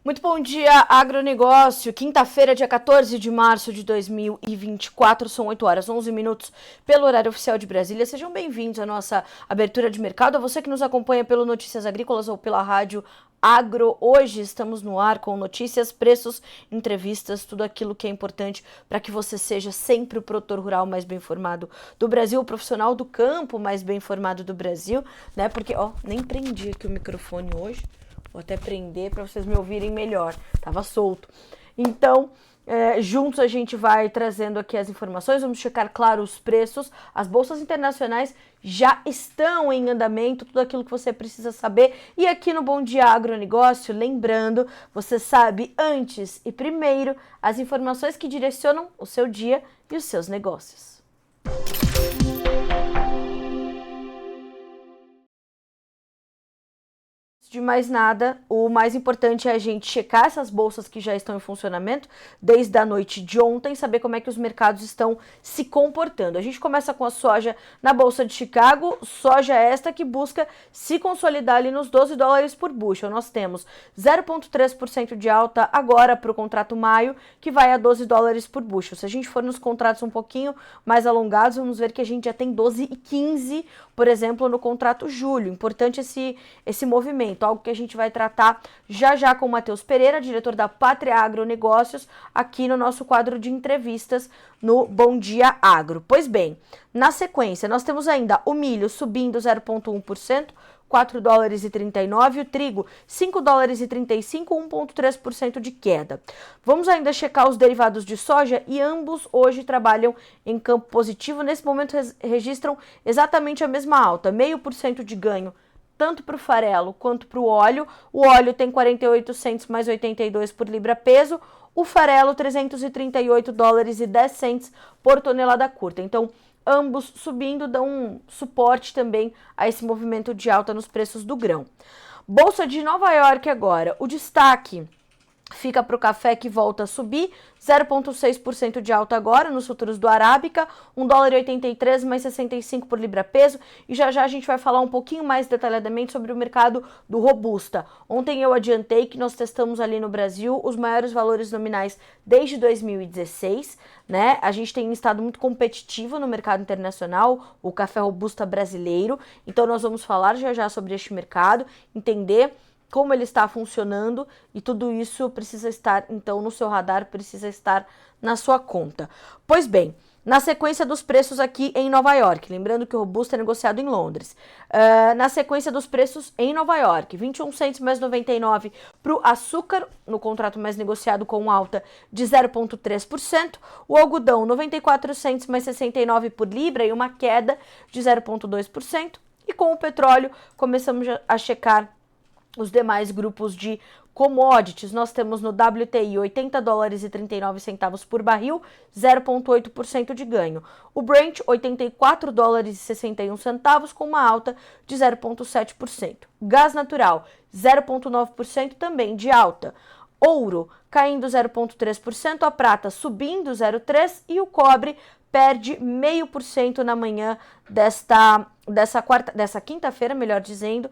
Muito bom dia, agronegócio. Quinta-feira, dia 14 de março de 2024, são 8 horas 11 minutos pelo horário oficial de Brasília. Sejam bem-vindos à nossa abertura de mercado. A você que nos acompanha pelo Notícias Agrícolas ou pela rádio Agro. Hoje estamos no ar com notícias, preços, entrevistas, tudo aquilo que é importante para que você seja sempre o produtor rural mais bem informado do Brasil, o profissional do campo mais bem informado do Brasil, né? Porque, nem prendi aqui o microfone hoje. Vou até prender para vocês me ouvirem melhor. Tava solto. Então, juntos a gente vai trazendo aqui as informações. Vamos checar, claro, os preços. As bolsas internacionais já estão em andamento. Tudo aquilo que você precisa saber. E aqui no Bom Dia Agronegócio, lembrando, você sabe antes e primeiro as informações que direcionam o seu dia e os seus negócios. De mais nada, o mais importante é a gente checar essas bolsas que já estão em funcionamento desde a noite de ontem, saber como é que os mercados estão se comportando. A gente começa com a soja na Bolsa de Chicago, soja esta que busca se consolidar ali nos 12 dólares por bushel. Nós temos 0,3% de alta agora para o contrato maio, que vai a 12 dólares por bushel. Se a gente for nos contratos um pouquinho mais alongados, vamos ver que a gente já tem 12,15, por exemplo, no contrato julho. Importante esse movimento, algo que a gente vai tratar já com o Matheus Pereira, diretor da Pátria Agronegócios, aqui no nosso quadro de entrevistas no Bom Dia Agro. Pois bem, na sequência, nós temos ainda o milho subindo 0,1%, 4 dólares e 39, o trigo 5 dólares e 35, 1,3% de queda. Vamos ainda checar os derivados de soja e ambos hoje trabalham em campo positivo. Nesse momento registram exatamente a mesma alta, 0,5% de ganho, tanto para o farelo quanto para o óleo. O óleo tem 48 centos mais 82 por libra peso, o farelo 338 dólares e 10 centos por tonelada curta. Então, ambos subindo dão um suporte também a esse movimento de alta nos preços do grão. Bolsa de Nova York agora, o destaque fica para o café que volta a subir, 0,6% de alta agora nos futuros do Arábica, 1 dólar e 83 mais 65 por libra peso, e já a gente vai falar um pouquinho mais detalhadamente sobre o mercado do Robusta. Ontem eu adiantei que nós testamos ali no Brasil os maiores valores nominais desde 2016, né? A gente tem estado muito competitivo no mercado internacional, o café Robusta brasileiro, então nós vamos falar já sobre este mercado, entender como ele está funcionando, e tudo isso precisa estar, então, no seu radar, precisa estar na sua conta. Pois bem, na sequência dos preços aqui em Nova York, lembrando que o Robusta é negociado em Londres, na sequência dos preços em Nova York, 21 centos mais 99 para o açúcar, no contrato mais negociado com alta de 0,3%, o algodão 94 centos mais 69 por libra e uma queda de 0,2%, e com o petróleo começamos a checar os demais grupos de commodities. Nós temos no WTI 80 dólares e 39 centavos por barril, 0,8% de ganho. O Brent 84 dólares e 61 centavos com uma alta de 0,7%. Gás natural 0,9% também de alta. Ouro caindo 0,3%, a prata subindo 0,3% e o cobre perde 0,5% na manhã dessa quinta-feira, melhor dizendo,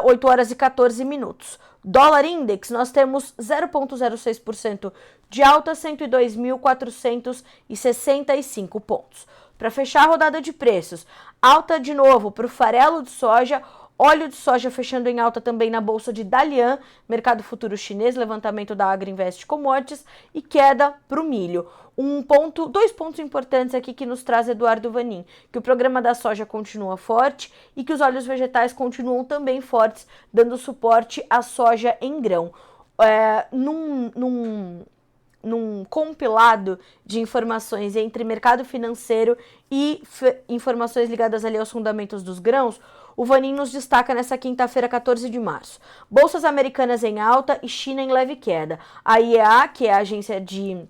8 horas e 14 minutos. Dólar Index, nós temos 0,06% de alta, 102.465 pontos. Para fechar a rodada de preços, alta de novo para o farelo de soja, óleo de soja fechando em alta também na bolsa de Dalian, mercado futuro chinês, levantamento da Agrinvest Commodities, e queda para o milho. Dois pontos importantes aqui que nos traz Eduardo Vanin, que o programa da soja continua forte e que os óleos vegetais continuam também fortes, dando suporte à soja em grão. Num compilado de informações entre mercado financeiro e informações ligadas ali aos fundamentos dos grãos, o Vanin nos destaca nessa quinta-feira, 14 de março. Bolsas americanas em alta e China em leve queda. A IEA, que é a agência de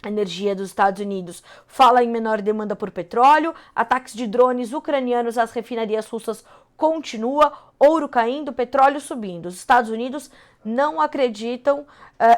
energia dos Estados Unidos, fala em menor demanda por petróleo, ataques de drones ucranianos às refinarias russas continua, ouro caindo, petróleo subindo. Os Estados Unidos não acreditam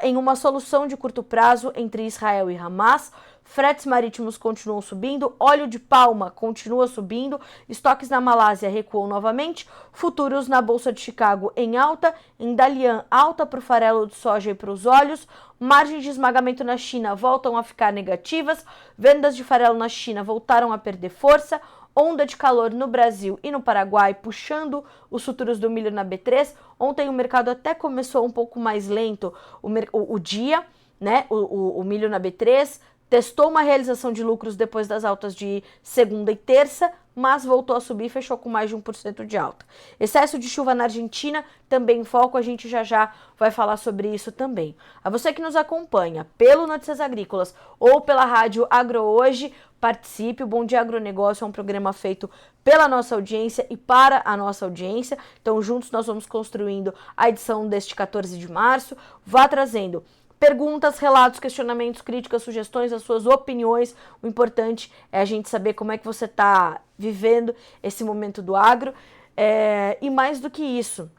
em uma solução de curto prazo entre Israel e Hamas. Fretes marítimos continuam subindo, óleo de palma continua subindo, estoques na Malásia recuam novamente, futuros na Bolsa de Chicago em alta, em Dalian alta para o farelo de soja e para os óleos, margens de esmagamento na China voltam a ficar negativas, vendas de farelo na China voltaram a perder força, onda de calor no Brasil e no Paraguai puxando os futuros do milho na B3. Ontem o mercado até começou um pouco mais lento o dia, né? O milho na B3 testou uma realização de lucros depois das altas de segunda e terça, mas voltou a subir e fechou com mais de 1% de alta. Excesso de chuva na Argentina, também em foco, a gente já vai falar sobre isso também. A você que nos acompanha pelo Notícias Agrícolas ou pela rádio Agro Hoje, participe. O Bom Dia Agronegócio é um programa feito pela nossa audiência e para a nossa audiência. Então, juntos nós vamos construindo a edição deste 14 de março. Vá trazendo perguntas, relatos, questionamentos, críticas, sugestões, as suas opiniões. O importante é a gente saber como é que você está vivendo esse momento do agro. E mais do que isso,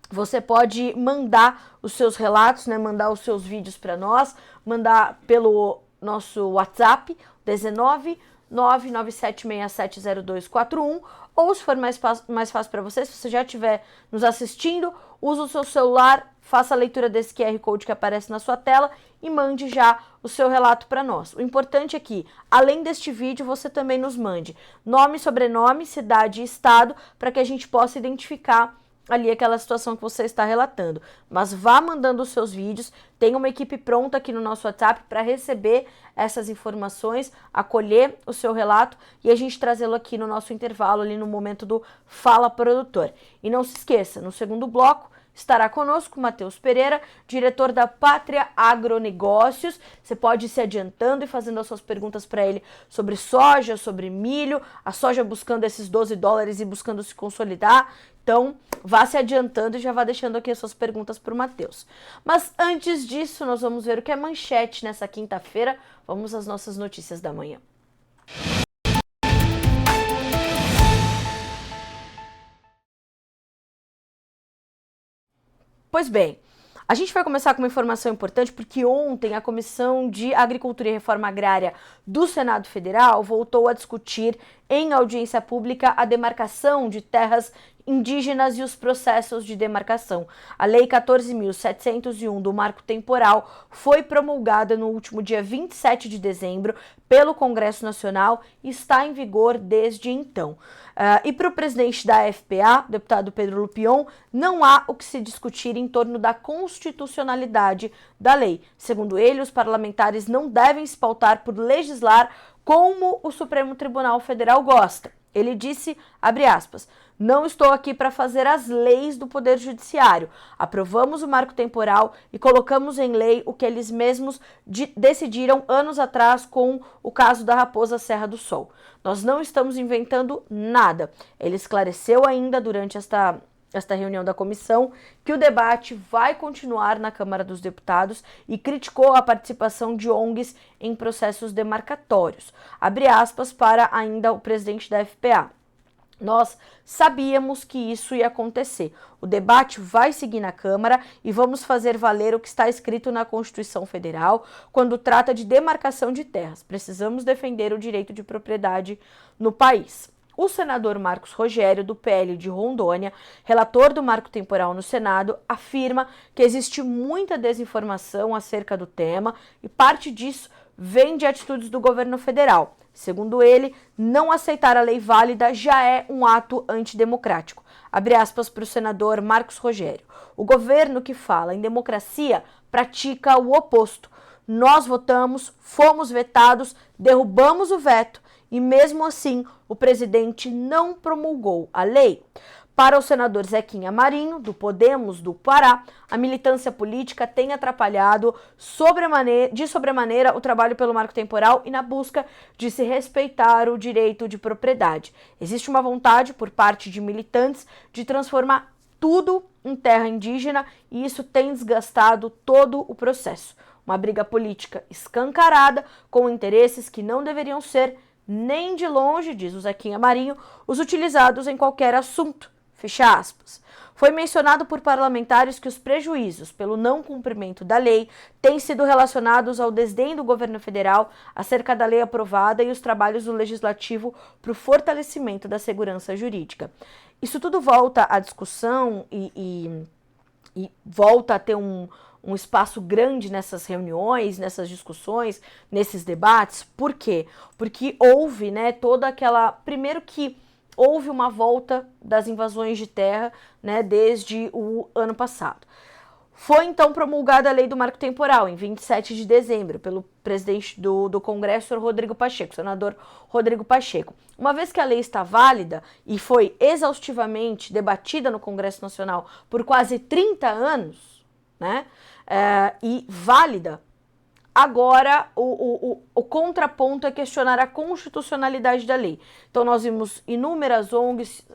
você pode mandar os seus relatos, né, mandar os seus vídeos para nós, mandar pelo nosso WhatsApp, 19 997670241, ou se for mais fácil para você, se você já estiver nos assistindo, use o seu celular, faça a leitura desse QR Code que aparece na sua tela e mande já o seu relato para nós. O importante é que, além deste vídeo, você também nos mande nome, sobrenome, cidade e estado, para que a gente possa identificar ali aquela situação que você está relatando. Mas vá mandando os seus vídeos, tem uma equipe pronta aqui no nosso WhatsApp para receber essas informações, acolher o seu relato e a gente trazê-lo aqui no nosso intervalo, ali no momento do Fala Produtor. E não se esqueça, no segundo bloco estará conosco Matheus Pereira, diretor da Pátria Agronegócios. Você pode ir se adiantando e fazendo as suas perguntas para ele sobre soja, sobre milho, a soja buscando esses $12 e buscando se consolidar. Então, vá se adiantando e já vá deixando aqui as suas perguntas para o Matheus. Mas antes disso, nós vamos ver o que é manchete nessa quinta-feira. Vamos às nossas notícias da manhã. Pois bem, a gente vai começar com uma informação importante porque ontem a Comissão de Agricultura e Reforma Agrária do Senado Federal voltou a discutir em audiência pública a demarcação de terras indígenas e os processos de demarcação. A Lei 14.701 do Marco Temporal foi promulgada no último dia 27 de dezembro pelo Congresso Nacional e está em vigor desde então. E para o presidente da FPA, deputado Pedro Lupion, não há o que se discutir em torno da constitucionalidade da lei. Segundo ele, os parlamentares não devem se pautar por legislar como o Supremo Tribunal Federal gosta. Ele disse, abre aspas, não estou aqui para fazer as leis do Poder Judiciário. Aprovamos o marco temporal e colocamos em lei o que eles mesmos decidiram anos atrás com o caso da Raposa Serra do Sol. Nós não estamos inventando nada. Ele esclareceu ainda durante esta reunião da comissão que o debate vai continuar na Câmara dos Deputados e criticou a participação de ONGs em processos demarcatórios. Abre aspas para ainda o presidente da FPA. Nós sabíamos que isso ia acontecer. O debate vai seguir na Câmara e vamos fazer valer o que está escrito na Constituição Federal quando trata de demarcação de terras. Precisamos defender o direito de propriedade no país. O senador Marcos Rogério, do PL de Rondônia, relator do marco temporal no Senado, afirma que existe muita desinformação acerca do tema e parte disso vem de atitudes do governo federal. Segundo ele, não aceitar a lei válida já é um ato antidemocrático. Abre aspas para o senador Marcos Rogério. O governo que fala em democracia pratica o oposto. Nós votamos, fomos vetados, derrubamos o veto e mesmo assim o presidente não promulgou a lei. Para o senador Zequinha Marinho, do Podemos do Pará, a militância política tem atrapalhado de sobremaneira o trabalho pelo marco temporal e na busca de se respeitar o direito de propriedade. Existe uma vontade por parte de militantes de transformar tudo em terra indígena e isso tem desgastado todo o processo. Uma briga política escancarada com interesses que não deveriam ser nem de longe, diz o Zequinha Marinho, os utilizados em qualquer assunto. Fecha aspas. Foi mencionado por parlamentares que os prejuízos pelo não cumprimento da lei têm sido relacionados ao desdém do governo federal acerca da lei aprovada e os trabalhos do legislativo para o fortalecimento da segurança jurídica. Isso tudo volta à discussão e volta a ter um espaço grande nessas reuniões, nessas discussões, nesses debates. Por quê? Porque houve, né, toda aquela... Primeiro que houve uma volta das invasões de terra, né, desde o ano passado. Foi então promulgada a Lei do Marco Temporal, em 27 de dezembro, pelo presidente do Congresso, Rodrigo Pacheco, senador Rodrigo Pacheco. Uma vez que a lei está válida e foi exaustivamente debatida no Congresso Nacional por quase 30 anos, né, e válida, agora, o contraponto é questionar a constitucionalidade da lei. Então, nós vimos inúmeras ONGs,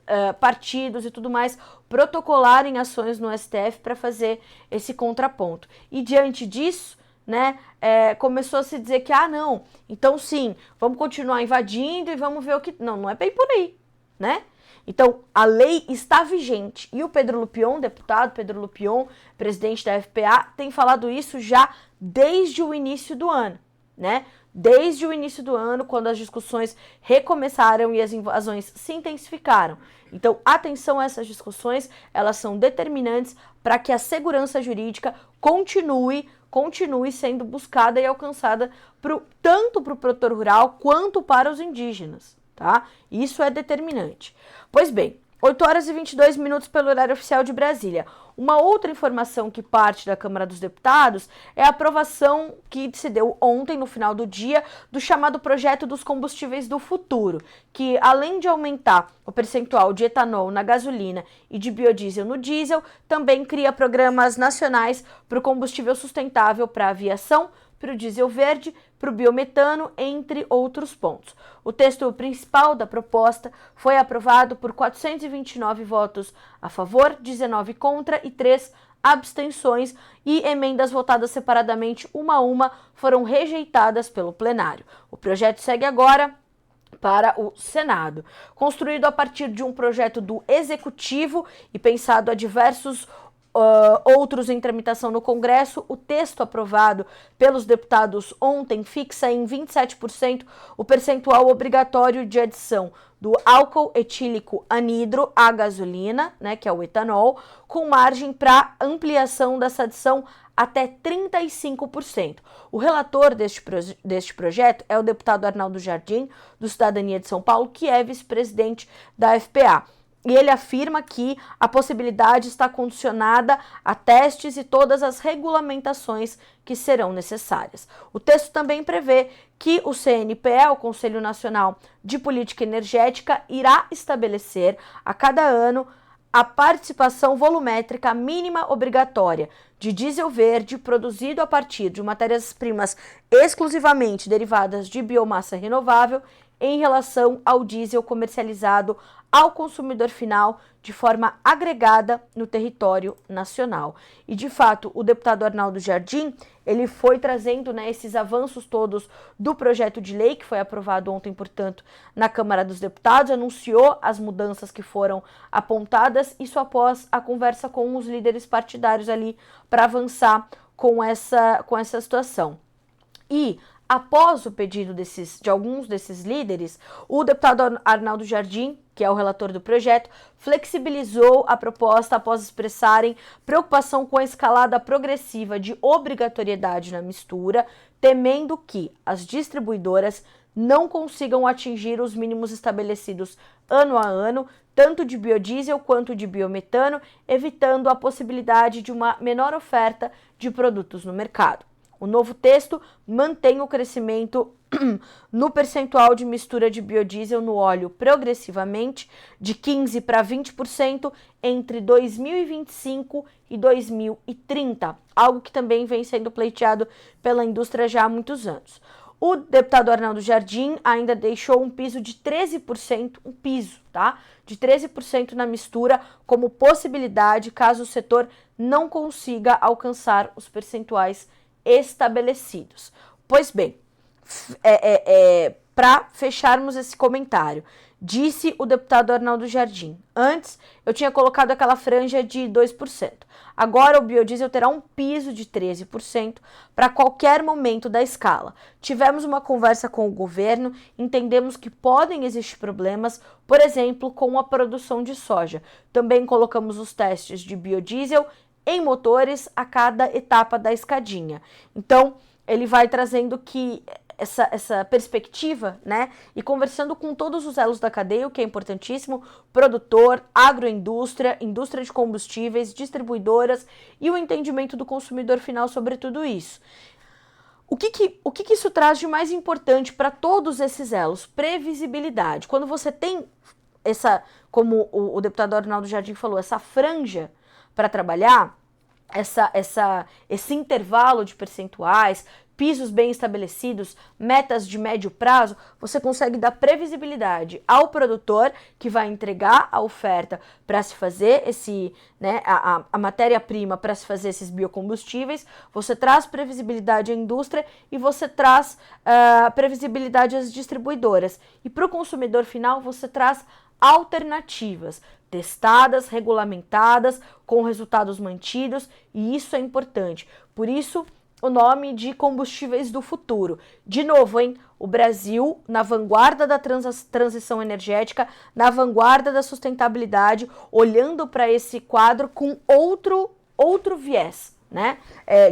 partidos e tudo mais protocolarem ações no STF para fazer esse contraponto. E, diante disso, né, começou a se dizer que, não, então sim, vamos continuar invadindo e vamos ver o que... Não é bem por aí, né? Então, a lei está vigente e o Pedro Lupion, deputado Pedro Lupion, presidente da FPA, tem falado isso já desde o início do ano, né? Desde o início do ano, quando as discussões recomeçaram e as invasões se intensificaram. Então, atenção a essas discussões, elas são determinantes para que a segurança jurídica continue sendo buscada e alcançada tanto para o produtor rural quanto para os indígenas, tá? Isso é determinante. Pois bem, 8 horas e 22 minutos pelo horário oficial de Brasília. Uma outra informação que parte da Câmara dos Deputados é a aprovação que se deu ontem, no final do dia, do chamado Projeto dos Combustíveis do Futuro, que além de aumentar o percentual de etanol na gasolina e de biodiesel no diesel, também cria programas nacionais para o combustível sustentável para a aviação, para o diesel verde, para o biometano, entre outros pontos. O texto principal da proposta foi aprovado por 429 votos a favor, 19 contra e 3 abstenções, e emendas votadas separadamente uma a uma foram rejeitadas pelo plenário. O projeto segue agora para o Senado. Construído a partir de um projeto do Executivo e pensado a diversos outros em tramitação no Congresso, o texto aprovado pelos deputados ontem fixa em 27% o percentual obrigatório de adição do álcool etílico anidro à gasolina, né, que é o etanol, com margem para ampliação dessa adição até 35%. O relator deste projeto é o deputado Arnaldo Jardim, do Cidadania de São Paulo, que é vice-presidente da FPA. E ele afirma que a possibilidade está condicionada a testes e todas as regulamentações que serão necessárias. O texto também prevê que o CNPE, o Conselho Nacional de Política Energética, irá estabelecer a cada ano a participação volumétrica mínima obrigatória de diesel verde produzido a partir de matérias-primas exclusivamente derivadas de biomassa renovável em relação ao diesel comercializado ao consumidor final de forma agregada no território nacional. E, de fato, o deputado Arnaldo Jardim, ele foi trazendo, né, esses avanços todos do projeto de lei, que foi aprovado ontem, portanto, na Câmara dos Deputados, anunciou as mudanças que foram apontadas, isso após a conversa com os líderes partidários ali para avançar com essa situação. E após o pedido de alguns desses líderes, o deputado Arnaldo Jardim, que é o relator do projeto, flexibilizou a proposta após expressarem preocupação com a escalada progressiva de obrigatoriedade na mistura, temendo que as distribuidoras não consigam atingir os mínimos estabelecidos ano a ano, tanto de biodiesel quanto de biometano, evitando a possibilidade de uma menor oferta de produtos no mercado. O novo texto mantém o crescimento no percentual de mistura de biodiesel no óleo progressivamente de 15% para 20% entre 2025 e 2030, algo que também vem sendo pleiteado pela indústria já há muitos anos. O deputado Arnaldo Jardim ainda deixou um piso de 13%, de 13% na mistura como possibilidade caso o setor não consiga alcançar os percentuais estabelecidos. Pois bem, para fecharmos esse comentário, disse o deputado Arnaldo Jardim. Antes, eu tinha colocado aquela franja de 2%. Agora, o biodiesel terá um piso de 13% para qualquer momento da escala. Tivemos uma conversa com o governo, entendemos que podem existir problemas, por exemplo, com a produção de soja. Também colocamos os testes de biodiesel em motores a cada etapa da escadinha. Então, ele vai trazendo que essa perspectiva, né? E conversando com todos os elos da cadeia, o que é importantíssimo, produtor, agroindústria, indústria de combustíveis, distribuidoras e o entendimento do consumidor final sobre tudo isso. O que isso traz de mais importante para todos esses elos? Previsibilidade. Quando você tem como o deputado Arnaldo Jardim falou, essa franja para trabalhar, esse intervalo de percentuais, pisos bem estabelecidos, metas de médio prazo, você consegue dar previsibilidade ao produtor que vai entregar a oferta para se fazer a matéria-prima para se fazer esses biocombustíveis, você traz previsibilidade à indústria e você traz previsibilidade às distribuidoras. E para o consumidor final, você traz alternativas testadas, regulamentadas, com resultados mantidos, e isso é importante. Por isso, o nome de combustíveis do futuro. De novo, o Brasil na vanguarda da transição energética, na vanguarda da sustentabilidade, olhando para esse quadro com outro viés. Né?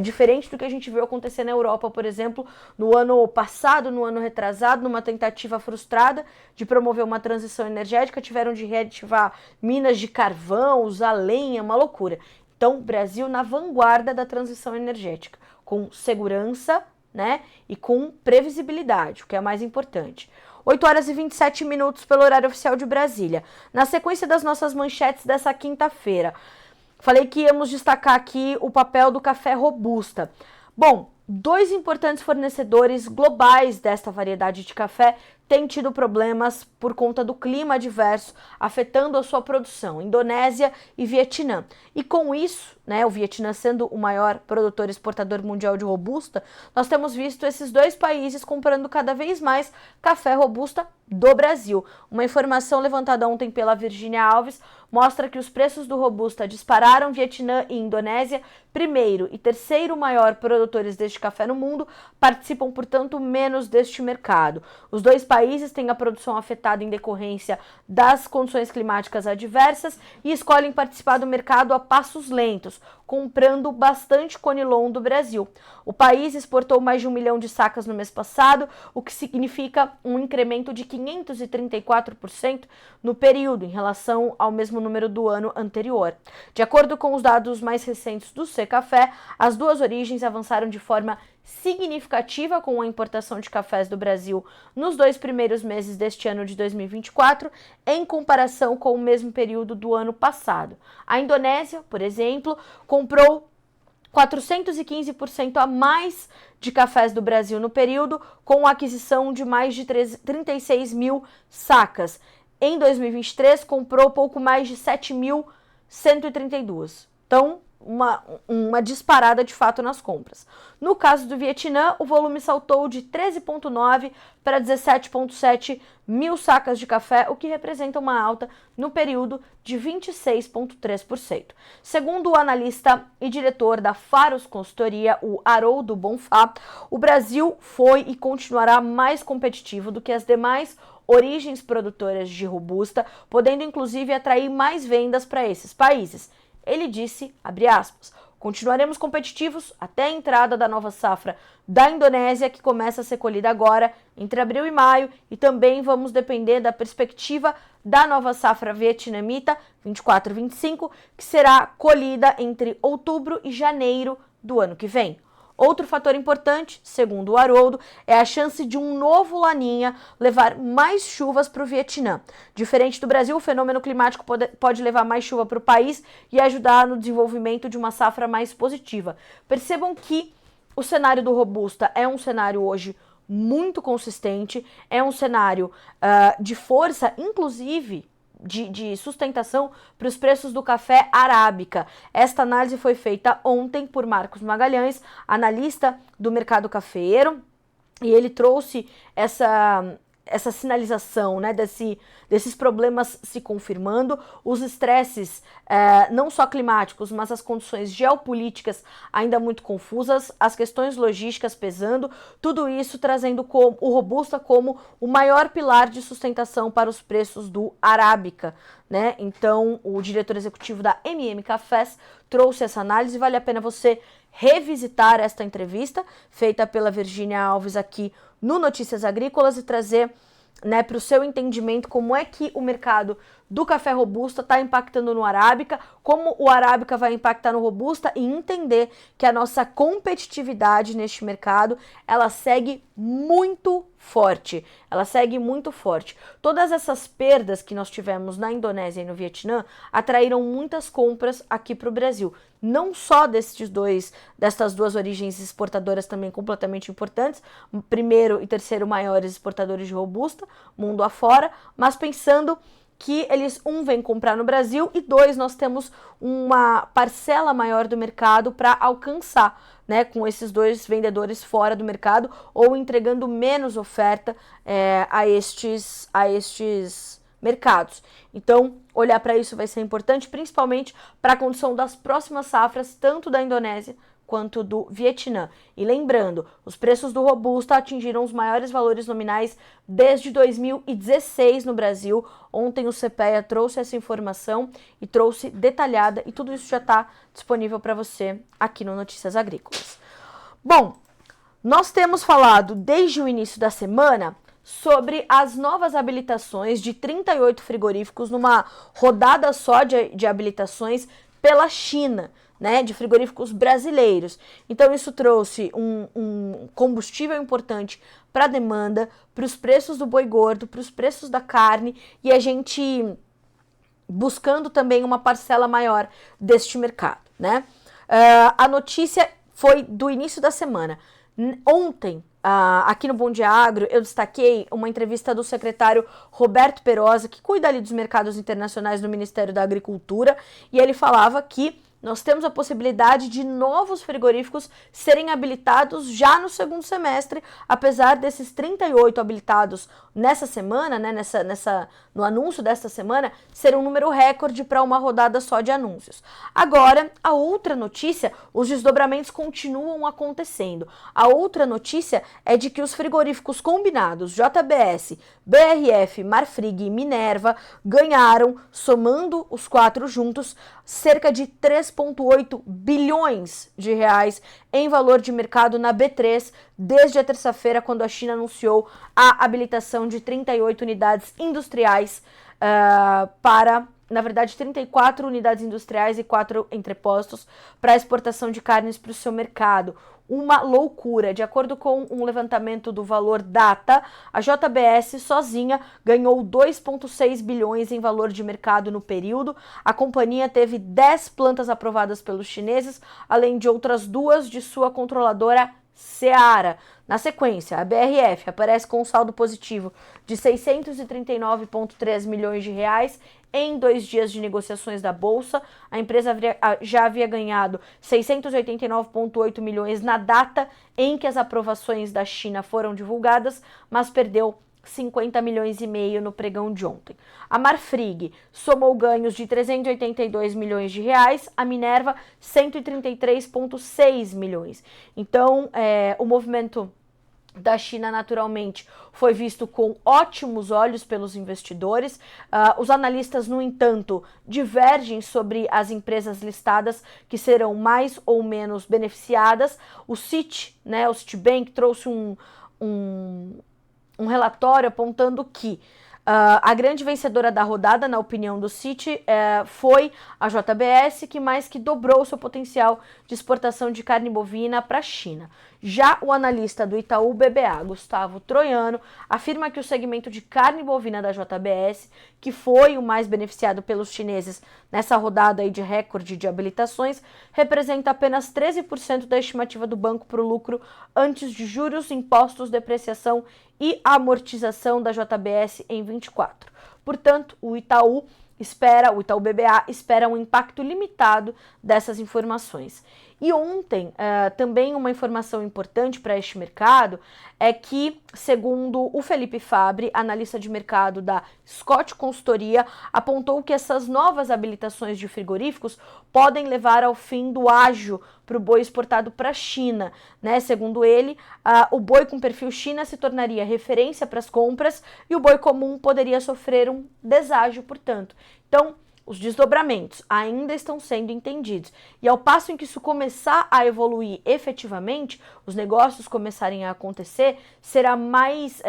Diferente do que a gente viu acontecer na Europa, por exemplo, no ano passado, no ano retrasado, numa tentativa frustrada de promover uma transição energética, tiveram de reativar minas de carvão, usar lenha, uma loucura. Então, Brasil na vanguarda da transição energética, com segurança, né, e com previsibilidade, o que é mais importante. 8 horas e 27 minutos pelo horário oficial de Brasília. Na sequência das nossas manchetes dessa quinta-feira, falei que íamos destacar aqui o papel do café robusta. Bom, 2 importantes fornecedores globais desta variedade de café têm tido problemas por conta do clima adverso afetando a sua produção, Indonésia e Vietnã. E com isso, né, o Vietnã sendo o maior produtor e exportador mundial de robusta, nós temos visto esses 2 países comprando cada vez mais café robusta do Brasil. Uma informação levantada ontem pela Virgínia Alves mostra que os preços do robusta dispararam. Vietnã e Indonésia, primeiro e terceiro maior produtores deste café no mundo, participam, portanto, menos deste mercado. Os 2 países têm a produção afetada em decorrência das condições climáticas adversas e escolhem participar do mercado a passos lentos, comprando bastante conilon do Brasil. O país exportou mais de 1 milhão de sacas no mês passado, o que significa um incremento de 534% no período, em relação ao mesmo número do ano anterior. De acordo com os dados mais recentes do Secafé, as 2 origens avançaram de forma significativa com a importação de cafés do Brasil nos 2 primeiros meses deste ano de 2024, em comparação com o mesmo período do ano passado. A Indonésia, por exemplo, comprou 415% a mais de cafés do Brasil no período, com a aquisição de mais de 36 mil sacas. Em 2023, comprou pouco mais de 7.132. Então, uma disparada de fato nas compras. No caso do Vietnã, o volume saltou de 13,9 para 17,7 mil sacas de café, o que representa uma alta no período de 26,3%. Segundo o analista e diretor da Faros Consultoria, o Haroldo Bonfá, o Brasil foi e continuará mais competitivo do que as demais origens produtoras de robusta, podendo inclusive atrair mais vendas para esses países. Ele disse, abre aspas, continuaremos competitivos até a entrada da nova safra da Indonésia, que começa a ser colhida agora, entre abril e maio, e também vamos depender da perspectiva da nova safra vietnamita, 24-25, que será colhida entre outubro e janeiro do ano que vem. Outro fator importante, segundo o Haroldo, é a chance de um novo Laninha levar mais chuvas para o Vietnã. Diferente do Brasil, o fenômeno climático pode levar mais chuva para o país e ajudar no desenvolvimento de uma safra mais positiva. Percebam que o cenário do Robusta é um cenário hoje muito consistente, é um cenário de força, inclusive de sustentação para os preços do café arábica. Esta análise foi feita ontem por Marcos Magalhães, analista do mercado cafeeiro, e ele trouxe essa sinalização, né, desses problemas se confirmando, os estresses não só climáticos, mas as condições geopolíticas ainda muito confusas, as questões logísticas pesando, tudo isso trazendo o Robusta como o maior pilar de sustentação para os preços do Arábica, né? Então, o diretor executivo da MM Cafés trouxe essa análise, vale a pena você revisitar esta entrevista feita pela Virgínia Alves aqui no Notícias Agrícolas e trazer, né, para o seu entendimento como é que o mercado do café Robusta está impactando no Arábica, como o Arábica vai impactar no Robusta e entender que a nossa competitividade neste mercado, ela segue muito forte, Todas essas perdas que nós tivemos na Indonésia e no Vietnã atraíram muitas compras aqui para o Brasil, não só dessas duas origens exportadoras também completamente importantes, primeiro e terceiro maiores exportadores de Robusta, mundo afora, mas pensando que eles, vêm comprar no Brasil e dois, nós temos uma parcela maior do mercado para alcançar, né, com esses dois vendedores fora do mercado ou entregando menos oferta a estes mercados. Então, olhar para isso vai ser importante, principalmente para a condição das próximas safras, tanto da Indonésia quanto do Vietnã. E lembrando, os preços do Robusta atingiram os maiores valores nominais desde 2016 no Brasil. Ontem o CPEA trouxe essa informação e trouxe detalhada, e tudo isso já está disponível para você aqui no Notícias Agrícolas. Bom, nós temos falado desde o início da semana sobre as novas habilitações de 38 frigoríficos numa rodada só de habilitações pela China, né, de frigoríficos brasileiros. Então isso trouxe um combustível importante para a demanda, para os preços do boi gordo, para os preços da carne, e a gente buscando também uma parcela maior deste mercado, né? A notícia foi do início da semana. Ontem, aqui no Bom Dia Agro, eu destaquei uma entrevista do secretário Roberto Perosa, que cuida ali dos mercados internacionais no Ministério da Agricultura, e ele falava que nós temos a possibilidade de novos frigoríficos serem habilitados já no segundo semestre, apesar desses 38 habilitados nessa semana, né, no anúncio desta semana, ser um número recorde para uma rodada só de anúncios. Agora, a outra notícia, os desdobramentos continuam acontecendo. A outra notícia é de que os frigoríficos combinados JBS, BRF, Marfrig e Minerva ganharam, somando os quatro juntos, cerca de 3,8 bilhões de reais em valor de mercado na B3 desde a terça-feira, quando a China anunciou a habilitação de 38 unidades industriais na verdade, 34 unidades industriais e 4 entrepostos para exportação de carnes para o seu mercado. Uma loucura. De acordo com um levantamento do Valor Data, a JBS sozinha ganhou 2,6 bilhões em valor de mercado no período. A companhia teve 10 plantas aprovadas pelos chineses, além de outras 2 de sua controladora Seara. Na sequência, a BRF aparece com um saldo positivo de 639,3 milhões de reais em 2 dias de negociações da Bolsa. A empresa já havia ganhado 689,8 milhões na data em que as aprovações da China foram divulgadas, mas perdeu 50 milhões e meio no pregão de ontem. A Marfrig somou ganhos de 382 milhões de reais, a Minerva 133,6 milhões. Então, o movimento da China, naturalmente, foi visto com ótimos olhos pelos investidores. Os analistas, no entanto, divergem sobre as empresas listadas que serão mais ou menos beneficiadas. O Citi, né, o Citibank, trouxe um relatório apontando que a grande vencedora da rodada, na opinião do Citi, foi a JBS, que mais que dobrou seu potencial de exportação de carne bovina para a China. Já o analista do Itaú BBA, Gustavo Troiano, afirma que o segmento de carne bovina da JBS, que foi o mais beneficiado pelos chineses nessa rodada aí de recorde de habilitações, representa apenas 13% da estimativa do banco para o lucro antes de juros, impostos, depreciação e amortização da JBS em 24. Portanto, o Itaú o Itaú BBA espera um impacto limitado dessas informações. E ontem, também uma informação importante para este mercado é que, segundo o Felipe Fabbri, analista de mercado da Scott Consultoria, apontou que essas novas habilitações de frigoríficos podem levar ao fim do ágio para o boi exportado para a China, né? Segundo ele, o boi com perfil China se tornaria referência para as compras e o boi comum poderia sofrer um deságio, portanto. Então, os desdobramentos ainda estão sendo entendidos. E ao passo em que isso começar a evoluir efetivamente, os negócios começarem a acontecer, será mais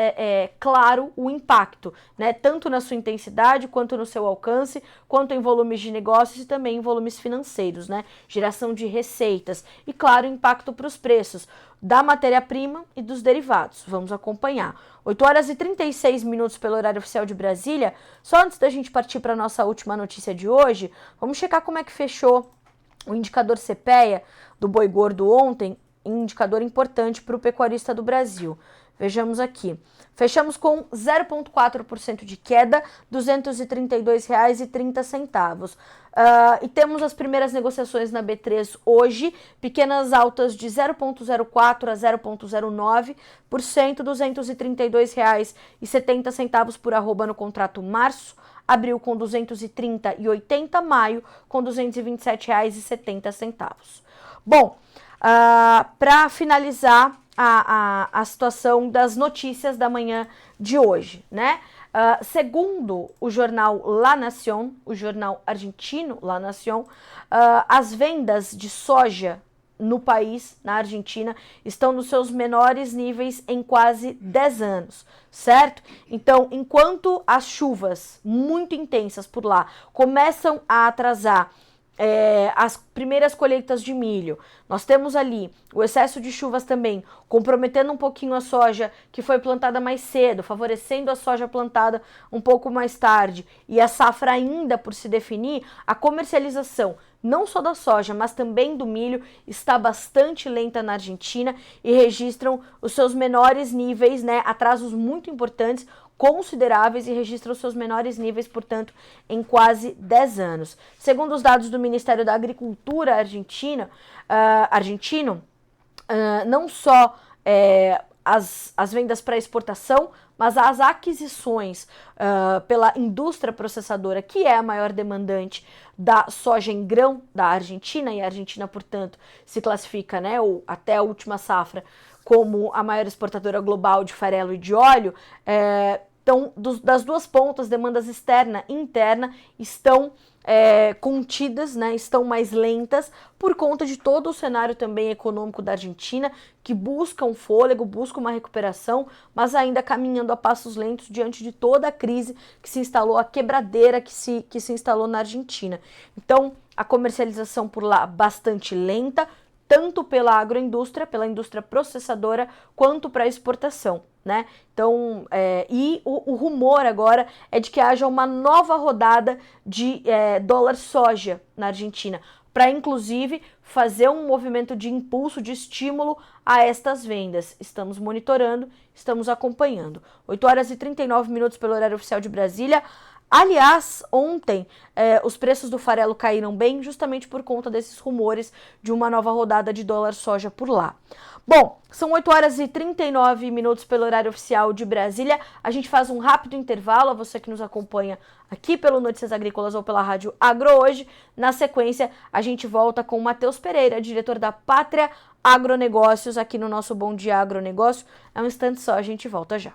claro o impacto, né? Tanto na sua intensidade, quanto no seu alcance, quanto em volumes de negócios e também em volumes financeiros, né? Geração de receitas e, claro, impacto para os preços da matéria-prima e dos derivados. Vamos acompanhar. 8 horas e 36 minutos pelo horário oficial de Brasília. Só antes da gente partir para a nossa última notícia de hoje, vamos checar como é que fechou o indicador CPEA do boi gordo ontem, indicador importante para o pecuarista do Brasil. Vejamos aqui. Fechamos com 0,4% de queda, R$ 232,30. E temos as primeiras negociações na B3 hoje, pequenas altas de 0,04% a 0,09%, R$ 232,70 por arroba no contrato março, abril com 230,80, maio com R$ 227,70. Bom, para finalizar a situação das notícias da manhã de hoje, né? Segundo o jornal La Nación, o jornal argentino La Nación, as vendas de soja no país, na Argentina, estão nos seus menores níveis em quase 10 anos, certo? Então, enquanto as chuvas muito intensas por lá começam a atrasar as primeiras colheitas de milho, nós temos ali o excesso de chuvas também comprometendo um pouquinho a soja que foi plantada mais cedo, favorecendo a soja plantada um pouco mais tarde e a safra ainda por se definir, a comercialização não só da soja, mas também do milho está bastante lenta na Argentina e registram os seus menores níveis, né, atrasos muito importantes, consideráveis, e registram seus menores níveis, portanto, em quase 10 anos. Segundo os dados do Ministério da Agricultura argentino, não só as vendas para exportação, mas as aquisições pela indústria processadora, que é a maior demandante da soja em grão da Argentina, e a Argentina, portanto, se classifica, né, até a última safra, como a maior exportadora global de farelo e de óleo. Então, das duas pontas, demandas externa e interna estão contidas, né, estão mais lentas por conta de todo o cenário também econômico da Argentina, que busca um fôlego, busca uma recuperação, mas ainda caminhando a passos lentos diante de toda a crise que se instalou, a quebradeira que se instalou na Argentina. Então, a comercialização por lá bastante lenta, tanto pela agroindústria, pela indústria processadora, quanto para a exportação, né? Então, o rumor agora é de que haja uma nova rodada de dólar soja na Argentina, para inclusive fazer um movimento de impulso, de estímulo a estas vendas. Estamos monitorando, estamos acompanhando. 8 horas e 39 minutos pelo horário oficial de Brasília. Aliás, ontem os preços do farelo caíram bem justamente por conta desses rumores de uma nova rodada de dólar soja por lá. Bom, são 8 horas e 39 minutos pelo horário oficial de Brasília. A gente faz um rápido intervalo, a você que nos acompanha aqui pelo Notícias Agrícolas ou pela Rádio Agro Hoje. Na sequência, a gente volta com o Matheus Pereira, diretor da Pátria Agronegócios, aqui no nosso Bom Dia Agronegócio. É um instante só, a gente volta já.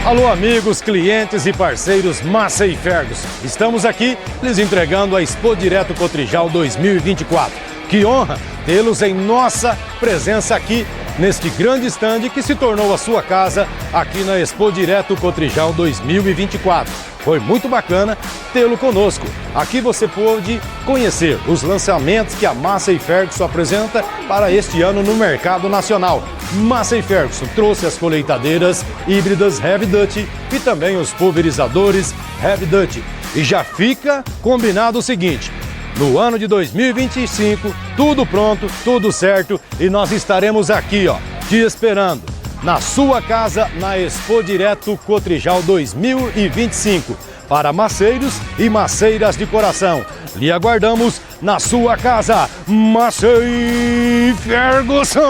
Alô amigos, clientes e parceiros Massa e Fergus. Estamos aqui lhes entregando a Expo Direto Cotrijal 2024. Que honra tê-los em nossa presença aqui neste grande stand que se tornou a sua casa aqui na Expo Direto Cotrijal 2024. Foi muito bacana tê-lo conosco. Aqui você pôde conhecer os lançamentos que a Massa e Ferguson apresenta para este ano no mercado nacional. Massey Ferguson trouxe as colheitadeiras híbridas Heavy Duty e também os pulverizadores Heavy Duty. E já fica combinado o seguinte: no ano de 2025, tudo pronto, tudo certo, e nós estaremos aqui, te esperando na sua casa na Expo Direto Cotrijal 2025. Para maceiros e maceiras de coração, lhe aguardamos na sua casa, Massey Ferguson!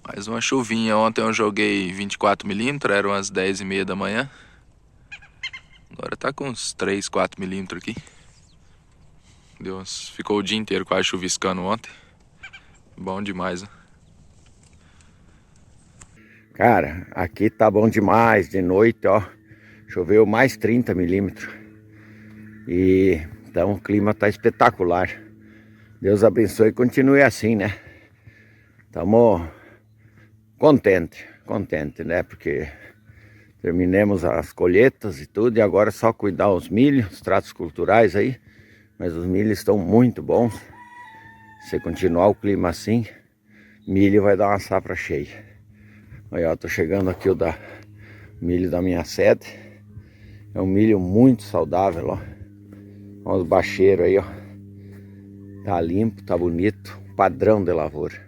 Mais uma chuvinha. Ontem eu joguei 24mm, eram umas 10h30 da manhã. Agora tá com uns 3, 4mm aqui. Ficou o dia inteiro quase chuviscando ontem. Bom demais, né? Cara, aqui tá bom demais. De noite, choveu mais 30mm. E então o clima tá espetacular. Deus abençoe e continue assim, né? Tamo contente, né? Porque terminemos as colheitas e tudo, e agora é só cuidar os milhos, os tratos culturais aí. Mas os milhos estão muito bons. Se continuar o clima assim, milho vai dar uma safra cheia. Olha, tô chegando aqui o milho da minha sede. É um milho muito saudável, Olha os bacheiros aí, Tá limpo, tá bonito, padrão de lavoura.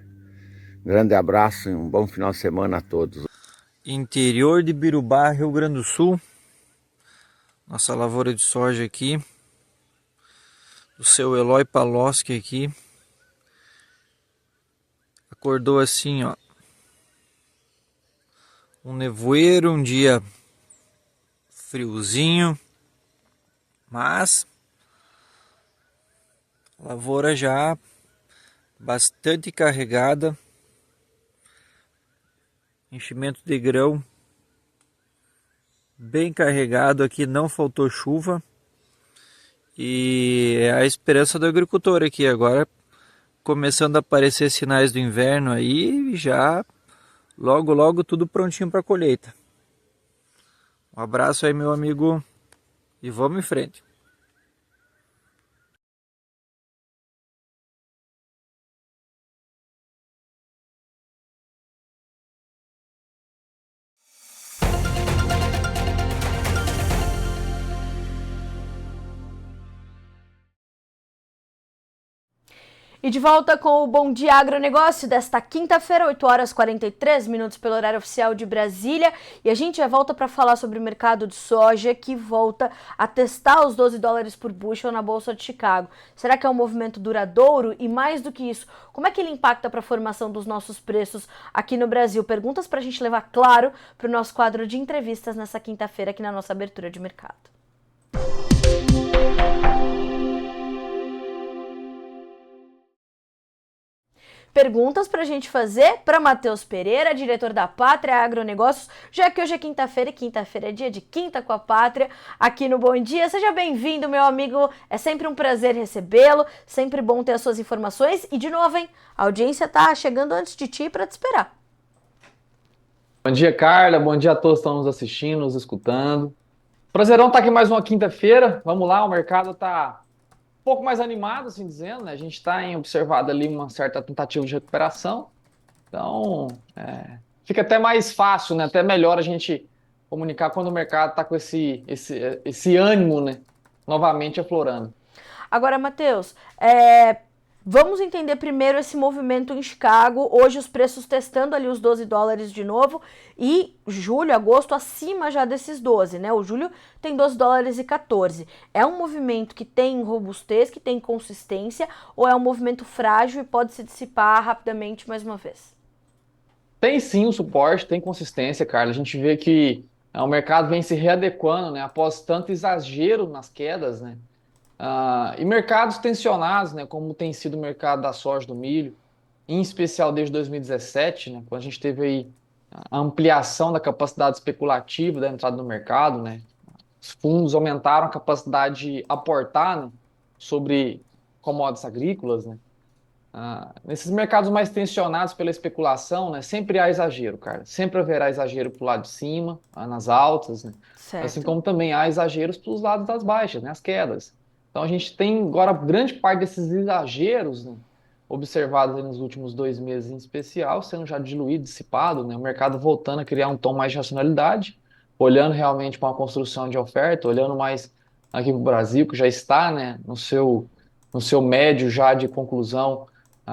Grande abraço e um bom final de semana a todos. Interior de Birubá, Rio Grande do Sul. Nossa lavoura de soja aqui. O seu Eloy Paloski aqui. Acordou assim, um nevoeiro, um dia friozinho. Mas a lavoura já bastante carregada. Enchimento de grão bem carregado aqui, não faltou chuva. E é a esperança do agricultor aqui agora, começando a aparecer sinais do inverno aí, já logo tudo prontinho para colheita. Um abraço aí, meu amigo, e vamos em frente. E de volta com o Bom Dia Agronegócio desta quinta-feira, 8h43 pelo horário oficial de Brasília. E a gente já volta para falar sobre o mercado de soja, que volta a testar os $12 por bushel na Bolsa de Chicago. Será que é um movimento duradouro? E mais do que isso, como é que ele impacta para a formação dos nossos preços aqui no Brasil? Perguntas para a gente levar claro para o nosso quadro de entrevistas nessa quinta-feira aqui na nossa abertura de mercado. Perguntas para a gente fazer para Matheus Pereira, diretor da Pátria Agronegócios, já que hoje é quinta-feira e quinta-feira é dia de Quinta com a Pátria aqui no Bom Dia. Seja bem-vindo, meu amigo, é sempre um prazer recebê-lo, sempre bom ter as suas informações e de novo, hein, a audiência tá chegando antes de ti para te esperar. Bom dia, Carla, bom dia a todos que estão nos assistindo, nos escutando. Prazerão estar aqui mais uma quinta-feira, vamos lá, o mercado tá um pouco mais animado, assim dizendo, né? A gente está observado ali uma certa tentativa de recuperação. Então, fica até mais fácil, né? Até melhor a gente comunicar quando o mercado está com esse ânimo, né? Novamente aflorando. Agora, Matheus, vamos entender primeiro esse movimento em Chicago. Hoje os preços testando ali os $12 de novo e julho, agosto acima já desses 12, né? O julho tem $12,14. É um movimento que tem robustez, que tem consistência ou é um movimento frágil e pode se dissipar rapidamente mais uma vez? Tem sim o suporte, tem consistência, Carla. A gente vê que o mercado vem se readequando, né? Após tanto exagero nas quedas, né? E mercados tensionados, né, como tem sido o mercado da soja, do milho, em especial desde 2017, né, quando a gente teve aí a ampliação da capacidade especulativa da entrada no mercado, né, os fundos aumentaram a capacidade de aportar, né, sobre commodities agrícolas, né. Nesses mercados mais tensionados pela especulação, né, sempre há exagero, cara. Sempre haverá exagero para o lado de cima, nas altas, né, Certo. assim como também há exageros para os lados das baixas, né, as quedas. Então a gente tem agora grande parte desses exageros, né, observados aí nos últimos 2 meses em especial, sendo já diluído, dissipado, né, o mercado voltando a criar um tom mais de racionalidade, olhando realmente para uma construção de oferta, olhando mais aqui para o Brasil, que já está, né, no seu médio já de conclusão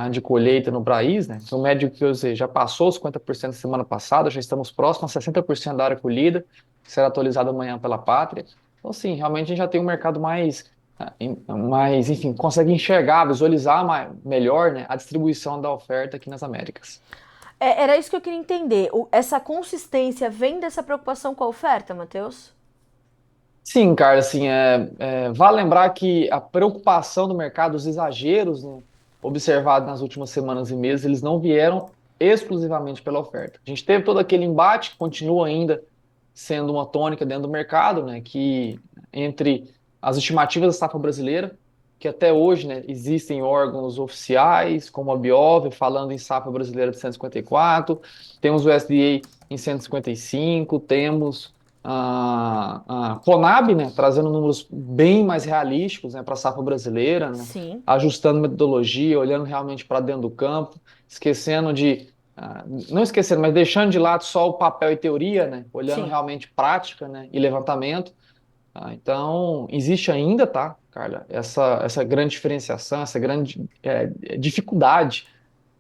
de colheita no país, né? O médio que eu sei, já passou os 50% semana passada, já estamos próximos a 60% da área colhida, que será atualizado amanhã pela Pátria. Então, sim, realmente a gente já tem um mercado mais, enfim, consegue enxergar, visualizar melhor, né, a distribuição da oferta aqui nas Américas. Era isso que eu queria entender. Essa consistência vem dessa preocupação com a oferta, Matheus? Sim, cara, assim, vale lembrar que a preocupação do mercado, os exageros, né, observados nas últimas semanas e meses, eles não vieram exclusivamente pela oferta. A gente teve todo aquele embate que continua ainda sendo uma tônica dentro do mercado, né, que entre as estimativas da safra brasileira, que até hoje, né, existem órgãos oficiais, como a Biov, falando em safra brasileira de 154, temos o USDA em 155, temos a Conab, né, trazendo números bem mais realísticos, né, para a safra brasileira, né, Sim, ajustando metodologia, olhando realmente para dentro do campo, esquecendo de não esquecendo, mas deixando de lado só o papel e teoria, né? Olhando sim. realmente prática, né? E levantamento. Então, existe ainda, tá, Carla, essa grande diferenciação, essa grande dificuldade,